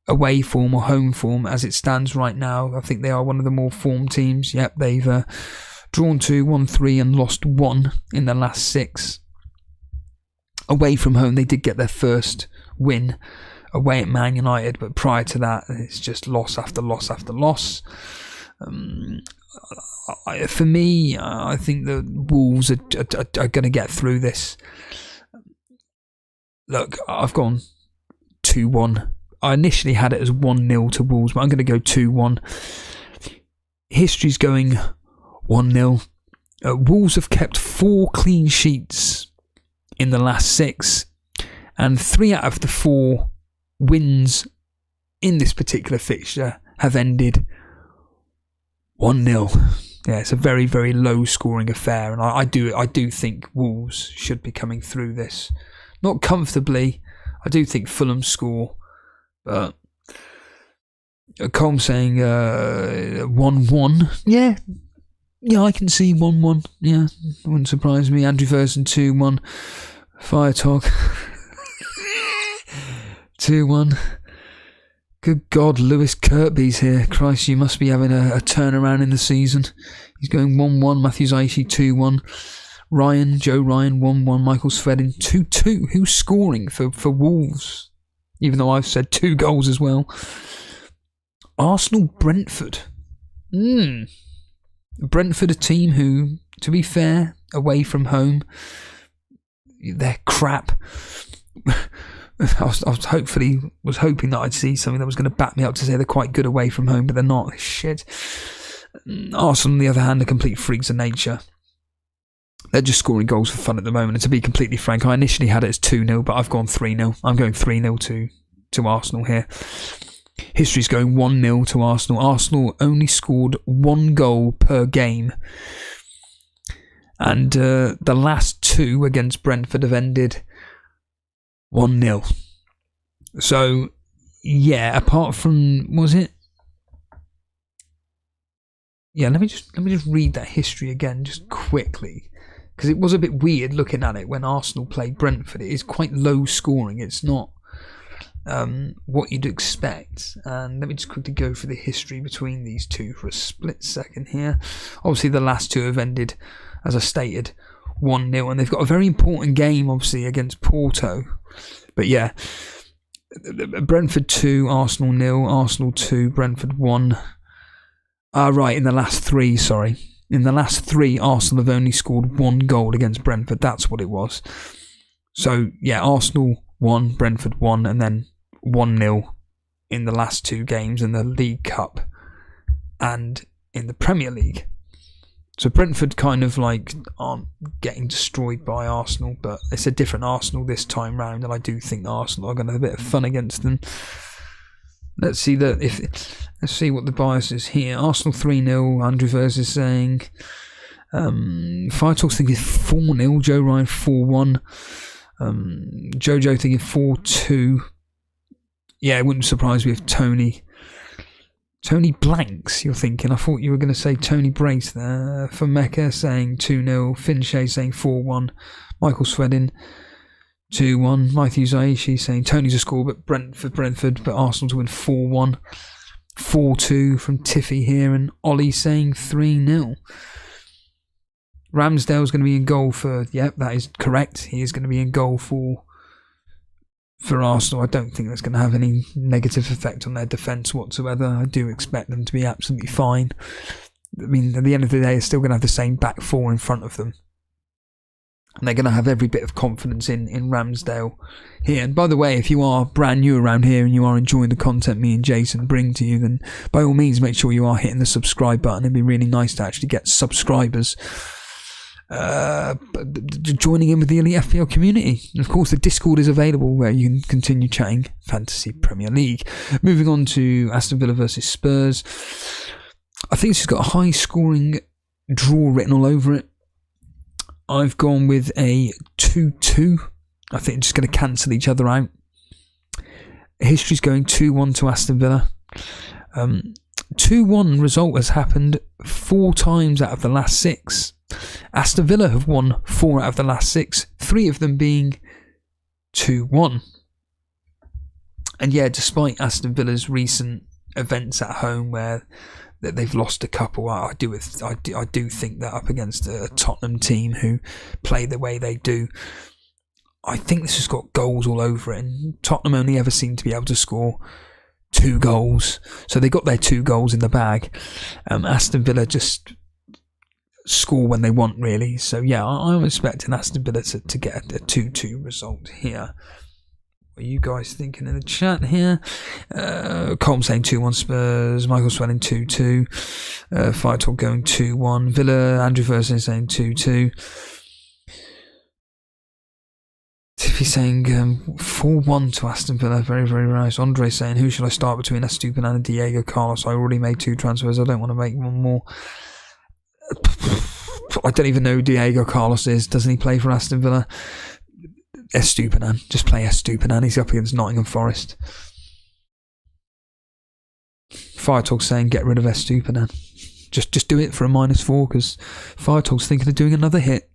away form or home form as it stands right now. I think they are one of the more formed teams. Yep, they've drawn 2, won 3 and lost 1 in the last 6. Away from home, they did get their first win away at Man United, but prior to that, it's just loss after loss after loss. For me, I think the Wolves are going to get through this. Look, I've gone 2-1. I initially had it as 1-0 to Wolves, but I'm going to go 2-1. History's going 1-0. Wolves have kept 4 clean sheets in the last 6, and 3 out of the 4 wins in this particular fixture have ended 1-0. Yeah, it's a very, very low scoring affair, and I do think Wolves should be coming through this. Not comfortably. I do think Fulham score, but Colm saying 1-1. Yeah, Yeah, I can see 1-1. Yeah, wouldn't surprise me. Andrew Verson 2-1. Fire Talk 2-1. Good God, Lewis Kirkby's here. Christ, you must be having a turnaround in the season. He's going 1-1. Matthew Zaishi 2-1. Joe Ryan 1-1. Michael Svedin 2-2. Who's scoring for Wolves? Even though I've said 2 goals as well. Arsenal Brentford. Brentford, a team who, to be fair, away from home, they're crap. I was hoping that I'd see something that was going to back me up to say they're quite good away from home, but they're not. Shit. Arsenal, on the other hand, are complete freaks of nature. They're just scoring goals for fun at the moment. And to be completely frank, I initially had it as 2-0, but I've gone 3-0. I'm going 3-0 to Arsenal here. History's going 1-0 to Arsenal. Arsenal only scored 1 goal per game. And the last 2 against Brentford have ended 1-0. So, yeah, apart from... Was it? Yeah, let me just read that history again, just quickly. Because it was a bit weird looking at it when Arsenal played Brentford. It is quite low scoring. It's not... what you'd expect. And let me just quickly go for the history between these two for a split second here. Obviously the last 2 have ended, as I stated, 1-0, and they've got a very important game obviously against Porto. But yeah, Brentford 2, Arsenal 0, Arsenal 2, Brentford 1. Right, in the last 3, sorry. In the last 3, Arsenal have only scored 1 goal against Brentford. That's what it was. So yeah, Arsenal 1, Brentford 1, and then 1-0 in the last 2 games in the League Cup and in the Premier League. So Brentford kind of like aren't getting destroyed by Arsenal, but it's a different Arsenal this time round, and I do think Arsenal are going to have a bit of fun against them. Let's see what the bias is here. Arsenal 3-0. Andrew Vers is saying. Fire Talk's thinking 4-0. Joe Ryan 4-1. Jojo thinking 4-2. Yeah, it wouldn't surprise me if Tony blanks, you're thinking. I thought you were going to say Tony Brace there. For Mecca saying 2-0. Finchey saying 4-1. Michael Svedin 2-1. Matthew Zaishi saying Tony's a score, but Brentford, but Arsenal to win 4-1. 4-2 from Tiffy here, and Ollie saying 3-0. Ramsdale's going to be in goal for... Yep, that is correct. He is going to be in goal for Arsenal. I don't think that's going to have any negative effect on their defence whatsoever. I do expect them to be absolutely fine. I mean, at the end of the day, they're still going to have the same back 4 in front of them. And they're going to have every bit of confidence in Ramsdale here. And by the way, if you are brand new around here and you are enjoying the content me and Jason bring to you, then by all means make sure you are hitting the subscribe button. It'd be really nice to actually get subscribers joining in with the Elite FPL community. And of course, the Discord is available where you can continue chatting Fantasy Premier League. Moving on to Aston Villa versus Spurs. I think this has got a high scoring draw written all over it. I've gone with a 2-2. I think it's just going to cancel each other out. History's going 2-1 to Aston Villa. 2-1 result has happened 4 times out of the last 6. Aston Villa have won 4 out of the last 6, 3 of them being 2-1. And yeah, despite Aston Villa's recent events at home where they've lost a couple, I do think that up against a Tottenham team who play the way they do, I think this has got goals all over it. And Tottenham only ever seem to be able to score 2 goals, so they got their 2 goals in the bag. Aston Villa just score when they want, really. So yeah, I'm expecting Aston Villa to get a 2-2 result here. What are you guys thinking in the chat here? Colm saying 2-1 Spurs. Michael Swelling 2-2. Fire Talk going 2-1. Villa. Andrew Ferguson saying 2-2. Tiffy saying 4-1 to Aston Villa. Very, very nice. Andre saying, who should I start between Estupiñán and Diego Carlos? I already made 2 transfers. I don't want to make one more. I don't even know who Diego Carlos is. Doesn't he play for Aston Villa? Estupiñán. Just play Estupiñán. He's up against Nottingham Forest. Fire Talk saying get rid of Estupiñán. Just do it for a -4 because Firetog's thinking of doing another hit.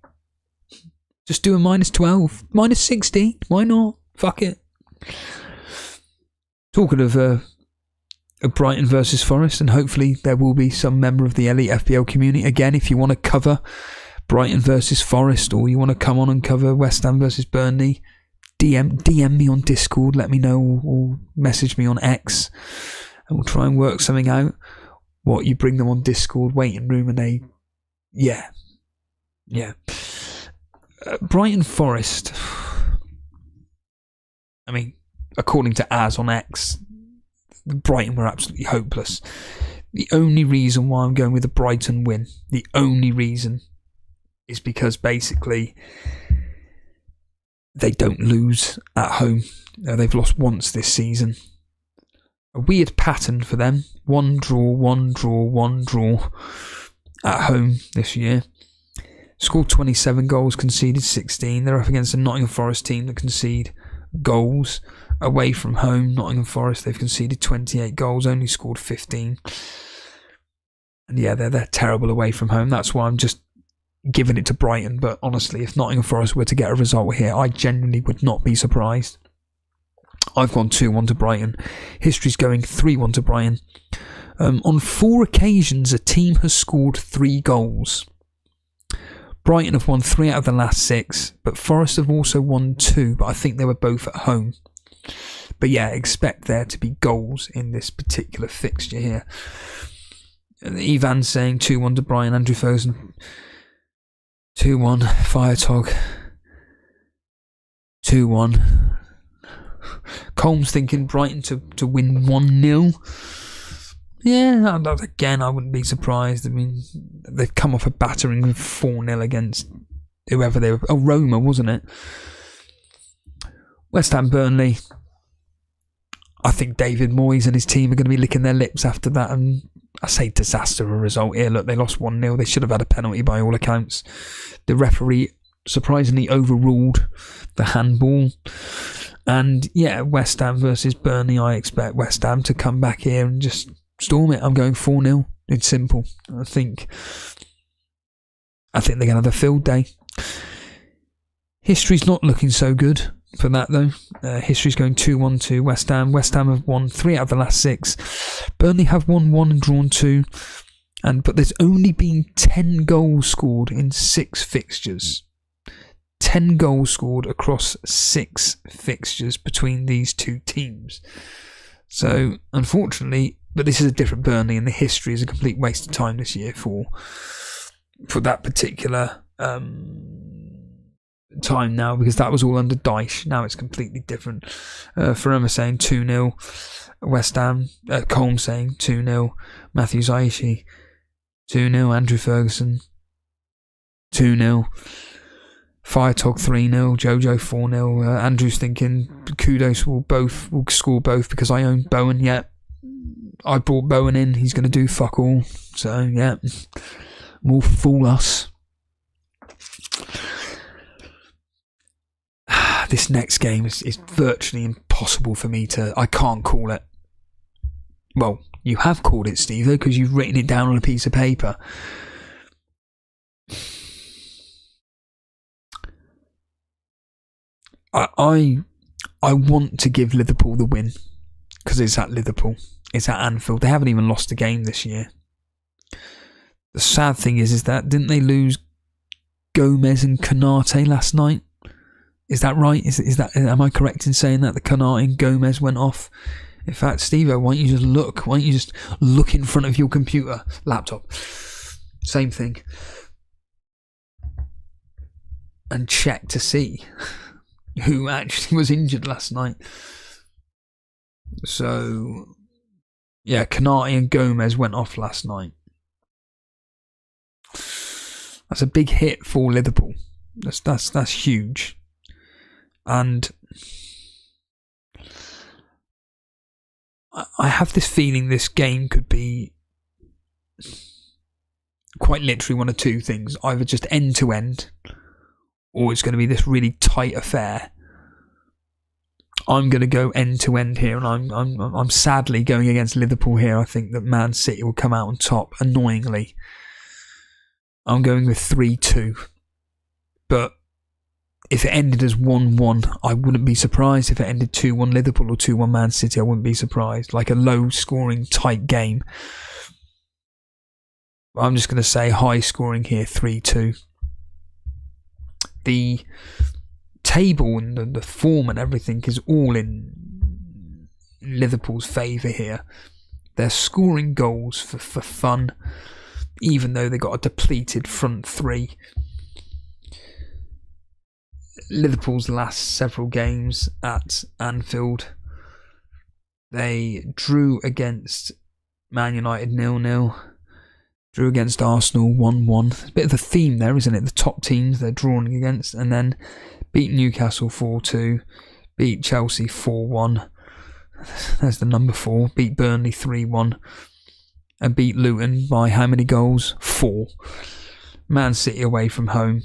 Just do a -12, -16. Why not? Fuck it. Talking of Brighton versus Forest, and hopefully there will be some member of the Elite FPL community. Again, if you want to cover Brighton versus Forest, or you want to come on and cover West Ham versus Burnley, DM me on Discord, let me know, or message me on X, and we'll try and work something out. What, you bring them on Discord, waiting room, and yeah. Brighton Forest, I mean, according to Az on X, Brighton were absolutely hopeless. The only reason why I'm going with the Brighton win, the only reason, is because basically they don't lose at home. They've lost once this season. A weird pattern for them. 1 draw, 1 draw, 1 draw at home this year. Scored 27 goals, conceded 16. They're up against a Nottingham Forest team that concede goals. Away from home, Nottingham Forest, they've conceded 28 goals, only scored 15. And yeah, they're terrible away from home. That's why I'm just giving it to Brighton. But honestly, if Nottingham Forest were to get a result here, I genuinely would not be surprised. I've gone 2-1 to Brighton. History's going 3-1 to Brighton. On 4 occasions, a team has scored 3 goals. Brighton have won 3 out of the last 6, but Forest have also won 2, but I think they were both at home. But yeah, expect there to be goals in this particular fixture here. Ivan's saying 2-1 to Brighton. Andrew Ferguson 2-1. Firetog 2-1. Colm's thinking Brighton to win 1-0. Yeah, again, I wouldn't be surprised. I mean, they've come off a battering of 4-0 against whoever they were. Oh, Roma, wasn't it? West Ham Burnley. I think David Moyes and his team are going to be licking their lips after that. And I say disaster of a result here. Look, they lost 1-0. They should have had a penalty by all accounts. The referee surprisingly overruled the handball. And yeah, West Ham versus Burnley. I expect West Ham to come back here and just storm it. I'm going 4-0. It's simple. I think they're going to have a field day. History's not looking so good for that though. History's going 2-1 to West Ham. West Ham have won 3 out of the last 6. Burnley have won 1 and drawn 2. But there's only been 10 goals scored in 6 fixtures. 10 goals scored across 6 fixtures between these two teams. So, unfortunately, but this is a different Burnley, and the history is a complete waste of time this year for that particular time now, because that was all under Dyche. Now it's completely different. Farama saying 2-0. West Ham. Colm saying 2-0. Matthew Zaishi 2-0. Andrew Ferguson 2-0. Firetog 3-0, Jojo 4-0. Andrew's thinking Kudos will score both because I own Bowen. Yeah, I brought Bowen in. He's going to do fuck all. So yeah, will fool us. This next game is virtually impossible for me to. I can't call it. Well, you have called it, Steve, though, because you've written it down on a piece of paper. I want to give Liverpool the win because it's at Liverpool. It's at Anfield. They haven't even lost a game this year. The sad thing is that didn't they lose Gomez and Konate last night? Is that right? Is that? Am I correct in saying that the Konate and Gomez went off? In fact, Steve-O, why don't you just look? Why don't you just look in front of your computer, laptop? Same thing. And check to see who actually was injured last night. So, yeah, Konate and Gomez went off last night. That's a big hit for Liverpool. That's huge. And I have this feeling this game could be quite literally one of two things. Either just end to end, or it's going to be this really tight affair. I'm going to go end to end here, and I'm sadly going against Liverpool here. I think that Man City will come out on top, annoyingly. I'm going with 3-2. But if it ended as 1-1, I wouldn't be surprised. If it ended 2-1 Liverpool or 2-1 Man City, I wouldn't be surprised. Like a low-scoring, tight game. I'm just going to say high-scoring here, 3-2. The table and the form and everything is all in Liverpool's favour here. They're scoring goals for fun, even though they got a depleted front three. Liverpool's last several games at Anfield, they drew against Man United 0-0, drew against Arsenal 1-1. It's a bit of a theme there, isn't it? The top teams they're drawing against, and then beat Newcastle 4-2, beat Chelsea 4-1, there's the number 4, beat Burnley 3-1, and beat Luton by how many goals? 4. Man City away from home,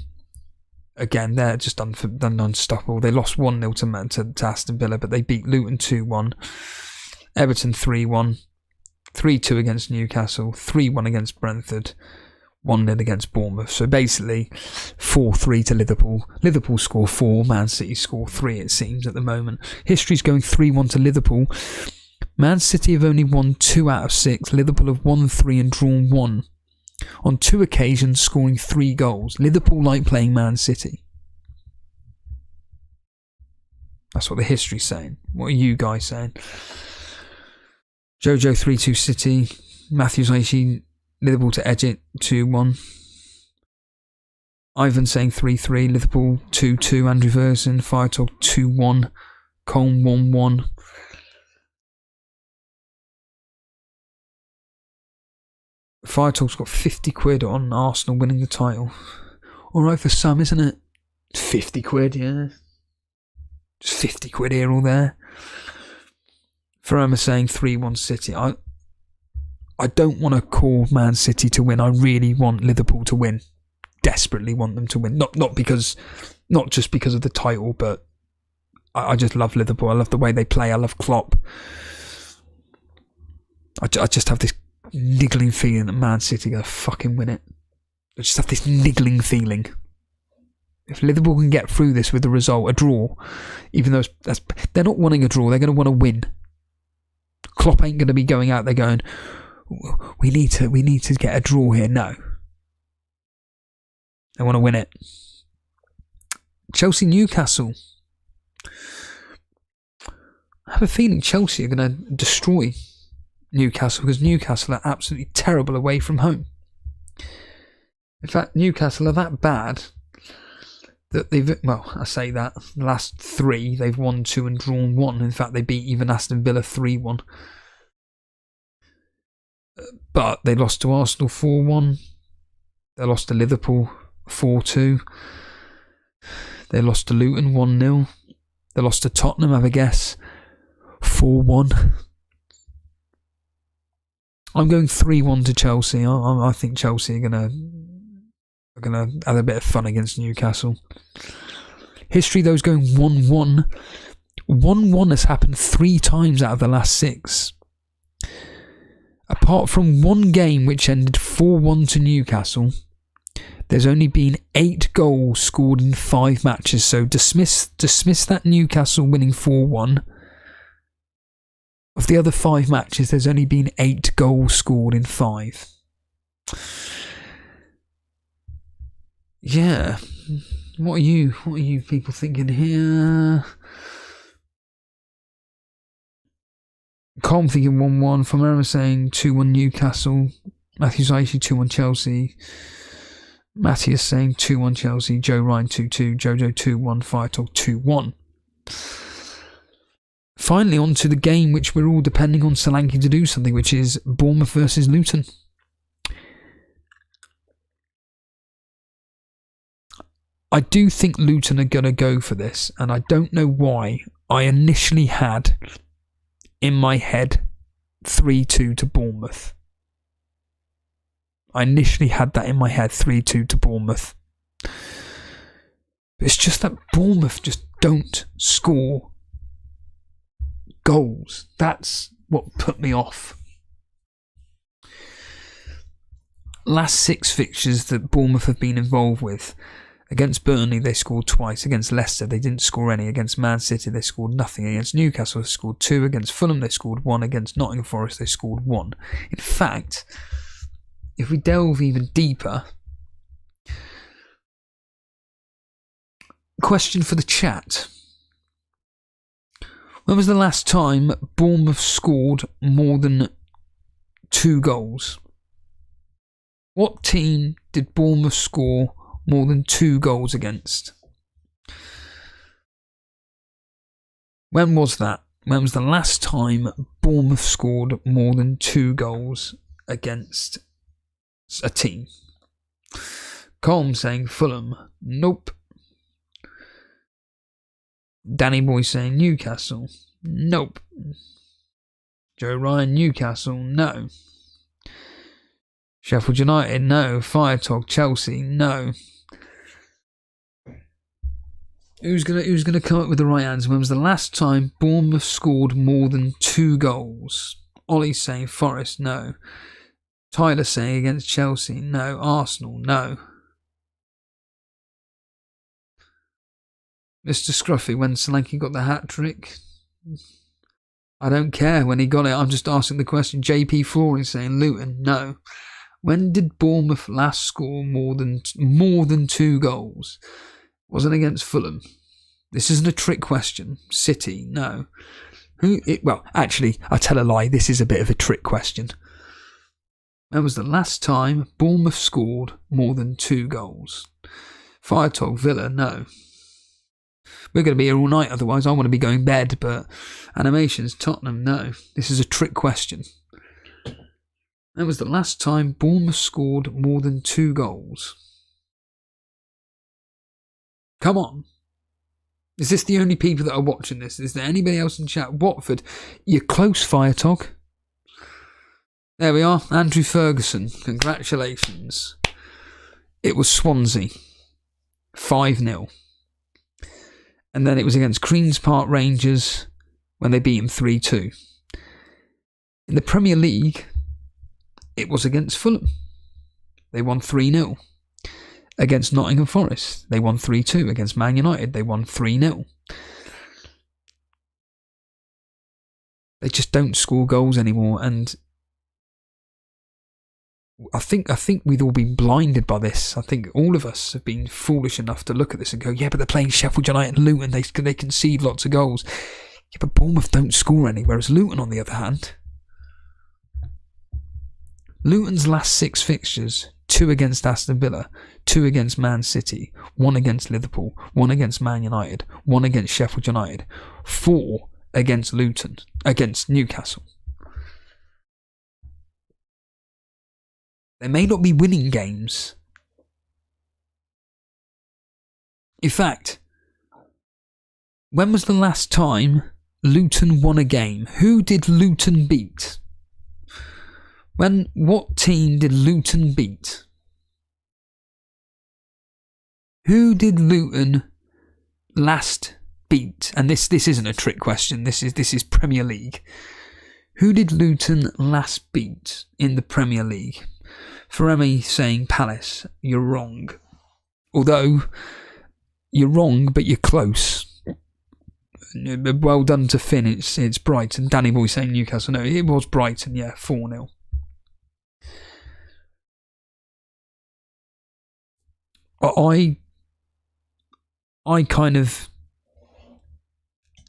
again, they're just unstoppable. They lost 1-0 to Aston Villa, but they beat Luton 2-1, Everton 3-1, 3-2 against Newcastle, 3-1 against Brentford, 1-0 against Bournemouth. So basically 4-3 to Liverpool. Liverpool score 4, Man City score 3, it seems, at the moment. History's going 3-1 to Liverpool. Man City have only won 2 out of 6. Liverpool have won 3 and drawn 1. On 2 occasions, scoring 3 goals. Liverpool like playing Man City. That's what the history's saying. What are you guys saying? Jojo 3-2 City. Matthews 18. Liverpool to edge it 2-1. Ivan saying 3-3. Liverpool 2-2. Andrew Verson. Firetalk 2-1. Colm 1-1. Firetalk's got 50 quid on Arsenal winning the title. Alright for some, isn't it? 50 quid, yeah. Just 50 quid here or there. Ferrama saying 3-1 City. I don't want to call Man City to win. I really want Liverpool to win. Desperately want them to win. Not just because of the title, but I just love Liverpool. I love the way they play. I love Klopp. I just have this niggling feeling that Man City are going to fucking win it. I just have this niggling feeling. If Liverpool can get through this with the result, a draw, even though they're not wanting a draw, they're going to want to win. Klopp ain't going to be going out there going, we need to get a draw here. No. They want to win it. Chelsea Newcastle. I have a feeling Chelsea are going to destroy Newcastle because Newcastle are absolutely terrible away from home. In fact, Newcastle are that bad that I say that, the last 3, they've won 2 and drawn 1. In fact, they beat even Aston Villa 3-1. But they lost to Arsenal 4-1. They lost to Liverpool 4-2. They lost to Luton 1-0. They lost to Tottenham, have a guess, 4-1. I'm going 3-1 to Chelsea. I think Chelsea are gonna have a bit of fun against Newcastle. History, though, is going 1-1. 1-1 has happened 3 times out of the last 6. Apart from one game which ended 4-1 to Newcastle, there's only been 8 goals scored in 5 matches. So dismiss that Newcastle winning 4-1. Of the other 5 matches, there's only been 8 goals scored in 5. Yeah. What are you people thinking here? Colm thinking 1-1. Famara saying 2-1 Newcastle. Matthew's actually 2-1 Chelsea. Matthias saying 2-1 Chelsea. Joe Ryan 2-2. Jojo 2-1. Firetalk 2-1. Finally, on to the game which we're all depending on Solanke to do something, which is Bournemouth versus Luton. I do think Luton are going to go for this, and I don't know why. I initially had in my head 3-2 to Bournemouth. I initially had that in my head, 3-2 to Bournemouth. It's just that Bournemouth just don't score goals. That's what put me off. Last 6 fixtures that Bournemouth have been involved with. Against Burnley, they scored twice. Against Leicester, they didn't score any. Against Man City, they scored nothing. Against Newcastle, they scored 2. Against Fulham, they scored 1. Against Nottingham Forest, they scored 1. In fact, if we delve even deeper, question for the chat. When was the last time Bournemouth scored more than 2 goals? What team did Bournemouth score more than 2 goals against? When was that? When was the last time Bournemouth scored more than 2 goals against a team? Colm saying Fulham. Nope. Danny Boy saying Newcastle. Nope. Joe Ryan, Newcastle. No. Sheffield United. No. Fire Talk, Chelsea. No. Who's gonna come up with the right answer? When was the last time Bournemouth scored more than 2 goals? Ollie's saying Forest. No. Tyler saying against Chelsea. No. Arsenal. No. Mr. Scruffy, when Solanke got the hat-trick? I don't care when he got it. I'm just asking the question. JP Flooring saying Luton. No. When did Bournemouth last score more than 2 goals? Wasn't against Fulham. This isn't a trick question. City. No. Well, actually, I tell a lie. This is a bit of a trick question. When was the last time Bournemouth scored more than 2 goals? Fire Talk, Villa. No. We're going to be here all night, otherwise I want to be going bed, but Animations, Tottenham, no. This is a trick question. When was the last time Bournemouth scored more than 2 goals? Come on. Is this the only people that are watching this? Is there anybody else in chat? Watford, you're close, Firetog. There we are, Andrew Ferguson, congratulations. It was Swansea, 5-0. And then it was against Queen's Park Rangers when they beat him 3-2. In the Premier League, it was against Fulham. They won 3-0. Against Nottingham Forest, they won 3-2. Against Man United, they won 3-0. They just don't score goals anymore, and I think we've all been blinded by this. I think all of us have been foolish enough to look at this and go, yeah, but they're playing Sheffield United and Luton, they concede lots of goals. Yeah, but Bournemouth don't score any, whereas Luton, on the other hand, Luton's last 6 fixtures, 2 against Aston Villa, 2 against Man City, 1 against Liverpool, 1 against Man United, 1 against Sheffield United, 4 against Newcastle. They may not be winning games. In fact, when was the last time Luton won a game? Who did Luton beat? What team did Luton beat? Who did Luton last beat? And this isn't a trick question. This is Premier League. Who did Luton last beat in the Premier League? Feremi saying Palace. You're wrong. Although you're wrong, but you're close. Well done to Finn. It's Brighton. Danny Boy saying Newcastle. No, it was Brighton. Yeah, 4-0. I kind of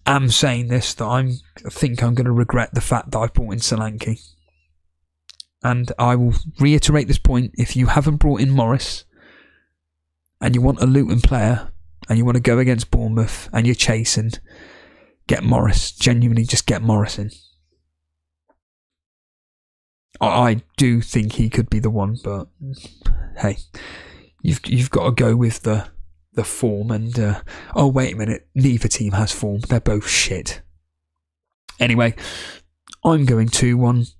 am saying this, that I think I'm going to regret the fact that I brought in Solanke. And I will reiterate this point. If you haven't brought in Morris and you want a Luton player and you want to go against Bournemouth and you're chasing, get Morris. Genuinely, just get Morris in. I do think he could be the one, but hey, you've got to go with the form. And oh, wait a minute, neither team has form. They're both shit. Anyway, I'm going 2-1.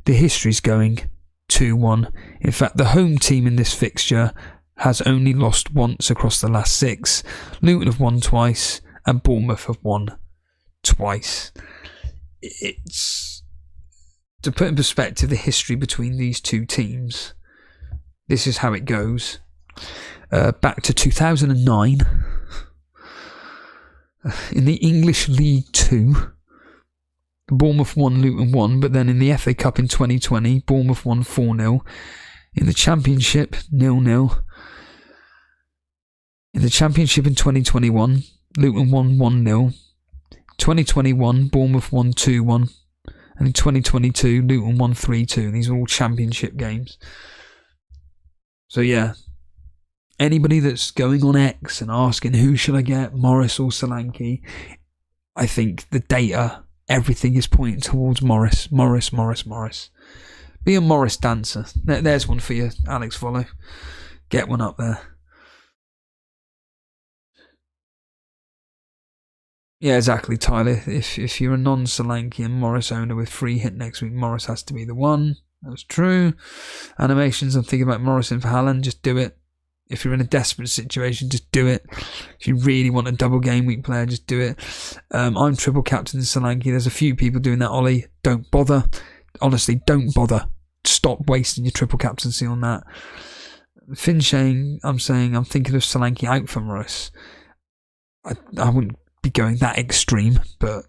The history's going 2-1. In fact, the home team in this fixture has only lost once across the last 6. Luton have won twice, and Bournemouth have won twice. it's to put in perspective the history between these two teams. This is how it goes. Back to 2009, in the English League 2, Bournemouth won, Luton won, but then in the FA Cup in 2020, Bournemouth won 4-0. In the Championship, 0-0. In the Championship in 2021, Luton won 1-0. 2021, Bournemouth won 2-1. And in 2022, Luton won 3-2. And these are all Championship games. So yeah, anybody that's going on X and asking who should I get, Morris or Solanke, I think the data, everything is pointing towards Morris. Be a Morris dancer. There's one for you, Alex Follow. Get one up there. Yeah, exactly, Tyler. If you're a non-Solanke and Morris owner with free hit next week, Morris has to be the one. That's true. Animations, I'm thinking about Morrison for Haaland. Just do it. If you're in a desperate situation, just do it. If you really want a double game week player, just do it. I'm triple captain in Solanke. There's a few people doing that, Ollie. Don't bother. Honestly, don't bother. Stop wasting your triple captaincy on that. Finn Shane, I'm thinking of Solanke out for Morris. I wouldn't be going that extreme, but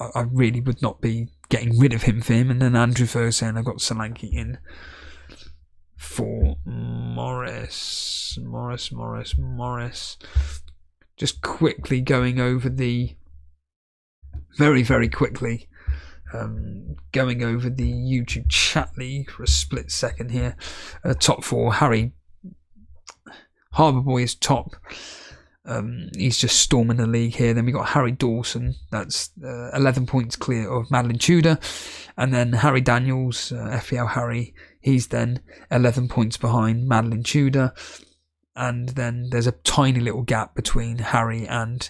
I really would not be getting rid of him for him. And then Andrew Fergus saying I've got Solanke in for Morris. Just quickly going over the very quickly going over the YouTube chat league for a split second here. Top 4, Harry Harbour Boy is top. He's just storming the league here. Then we got Harry Dawson, that's 11 points clear of Madeline Tudor, and then Harry Daniels, FPL Harry, he's then 11 points behind Madeline Tudor, and then there's a tiny little gap between Harry and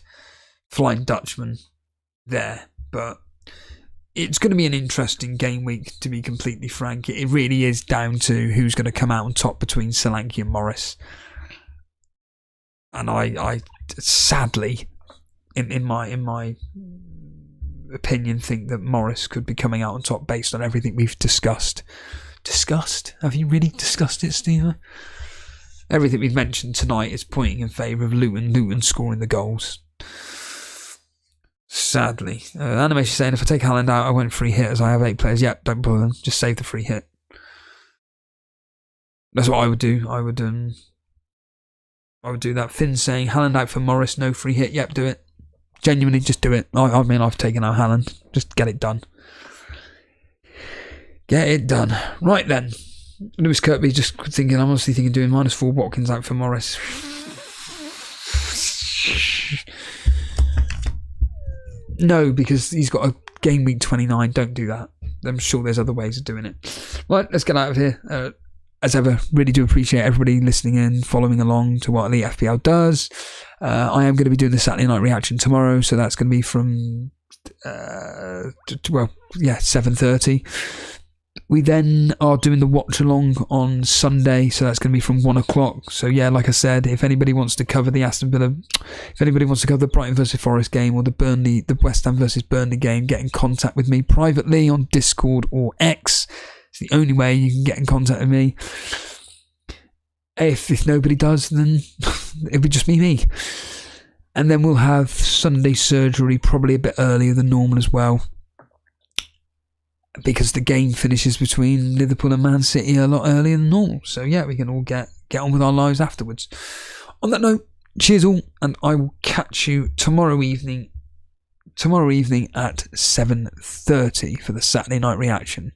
Flying Dutchman there, but it's going to be an interesting game week, to be completely frank. It really is down to who's going to come out on top between Solanke and Morris. And I sadly, in my opinion, think that Morris could be coming out on top based on everything we've discussed. Discussed? Have you really discussed it, Steve? Everything we've mentioned tonight is pointing in favour of Luton scoring the goals. Sadly. Animation saying, if I take Haaland out, I won't free hit as I have 8 players. Yep, don't bother them. Just save the free hit. That's what I would do. I would do that. Finn saying, Haaland out for Morris, no free hit. Yep, do it. Genuinely, just do it. I mean, I've taken out Haaland. Just get it done. Get it done. Right then. Lewis Kirkby just thinking, I'm honestly thinking doing -4 Watkins out for Morris. No, because he's got a game week 29. Don't do that. I'm sure there's other ways of doing it. Right, let's get out of here. As ever, really do appreciate everybody listening in, following along to what Elite FPL does. I am going to be doing the Saturday night reaction tomorrow, so that's going to be from 7:30. We then are doing the watch along on Sunday, so that's going to be from 1 o'clock. So yeah, like I said, if anybody wants to cover the Aston Villa, if anybody wants to cover the Brighton versus Forest game or the West Ham versus Burnley game, get in contact with me privately on Discord or X. It's the only way you can get in contact with me. If nobody does, then it'll be just me. And then we'll have Sunday surgery probably a bit earlier than normal as well, because the game finishes between Liverpool and Man City a lot earlier than normal. So yeah, we can all get on with our lives afterwards. On that note, cheers all, and I will catch you tomorrow evening at 7:30 for the Saturday night reaction.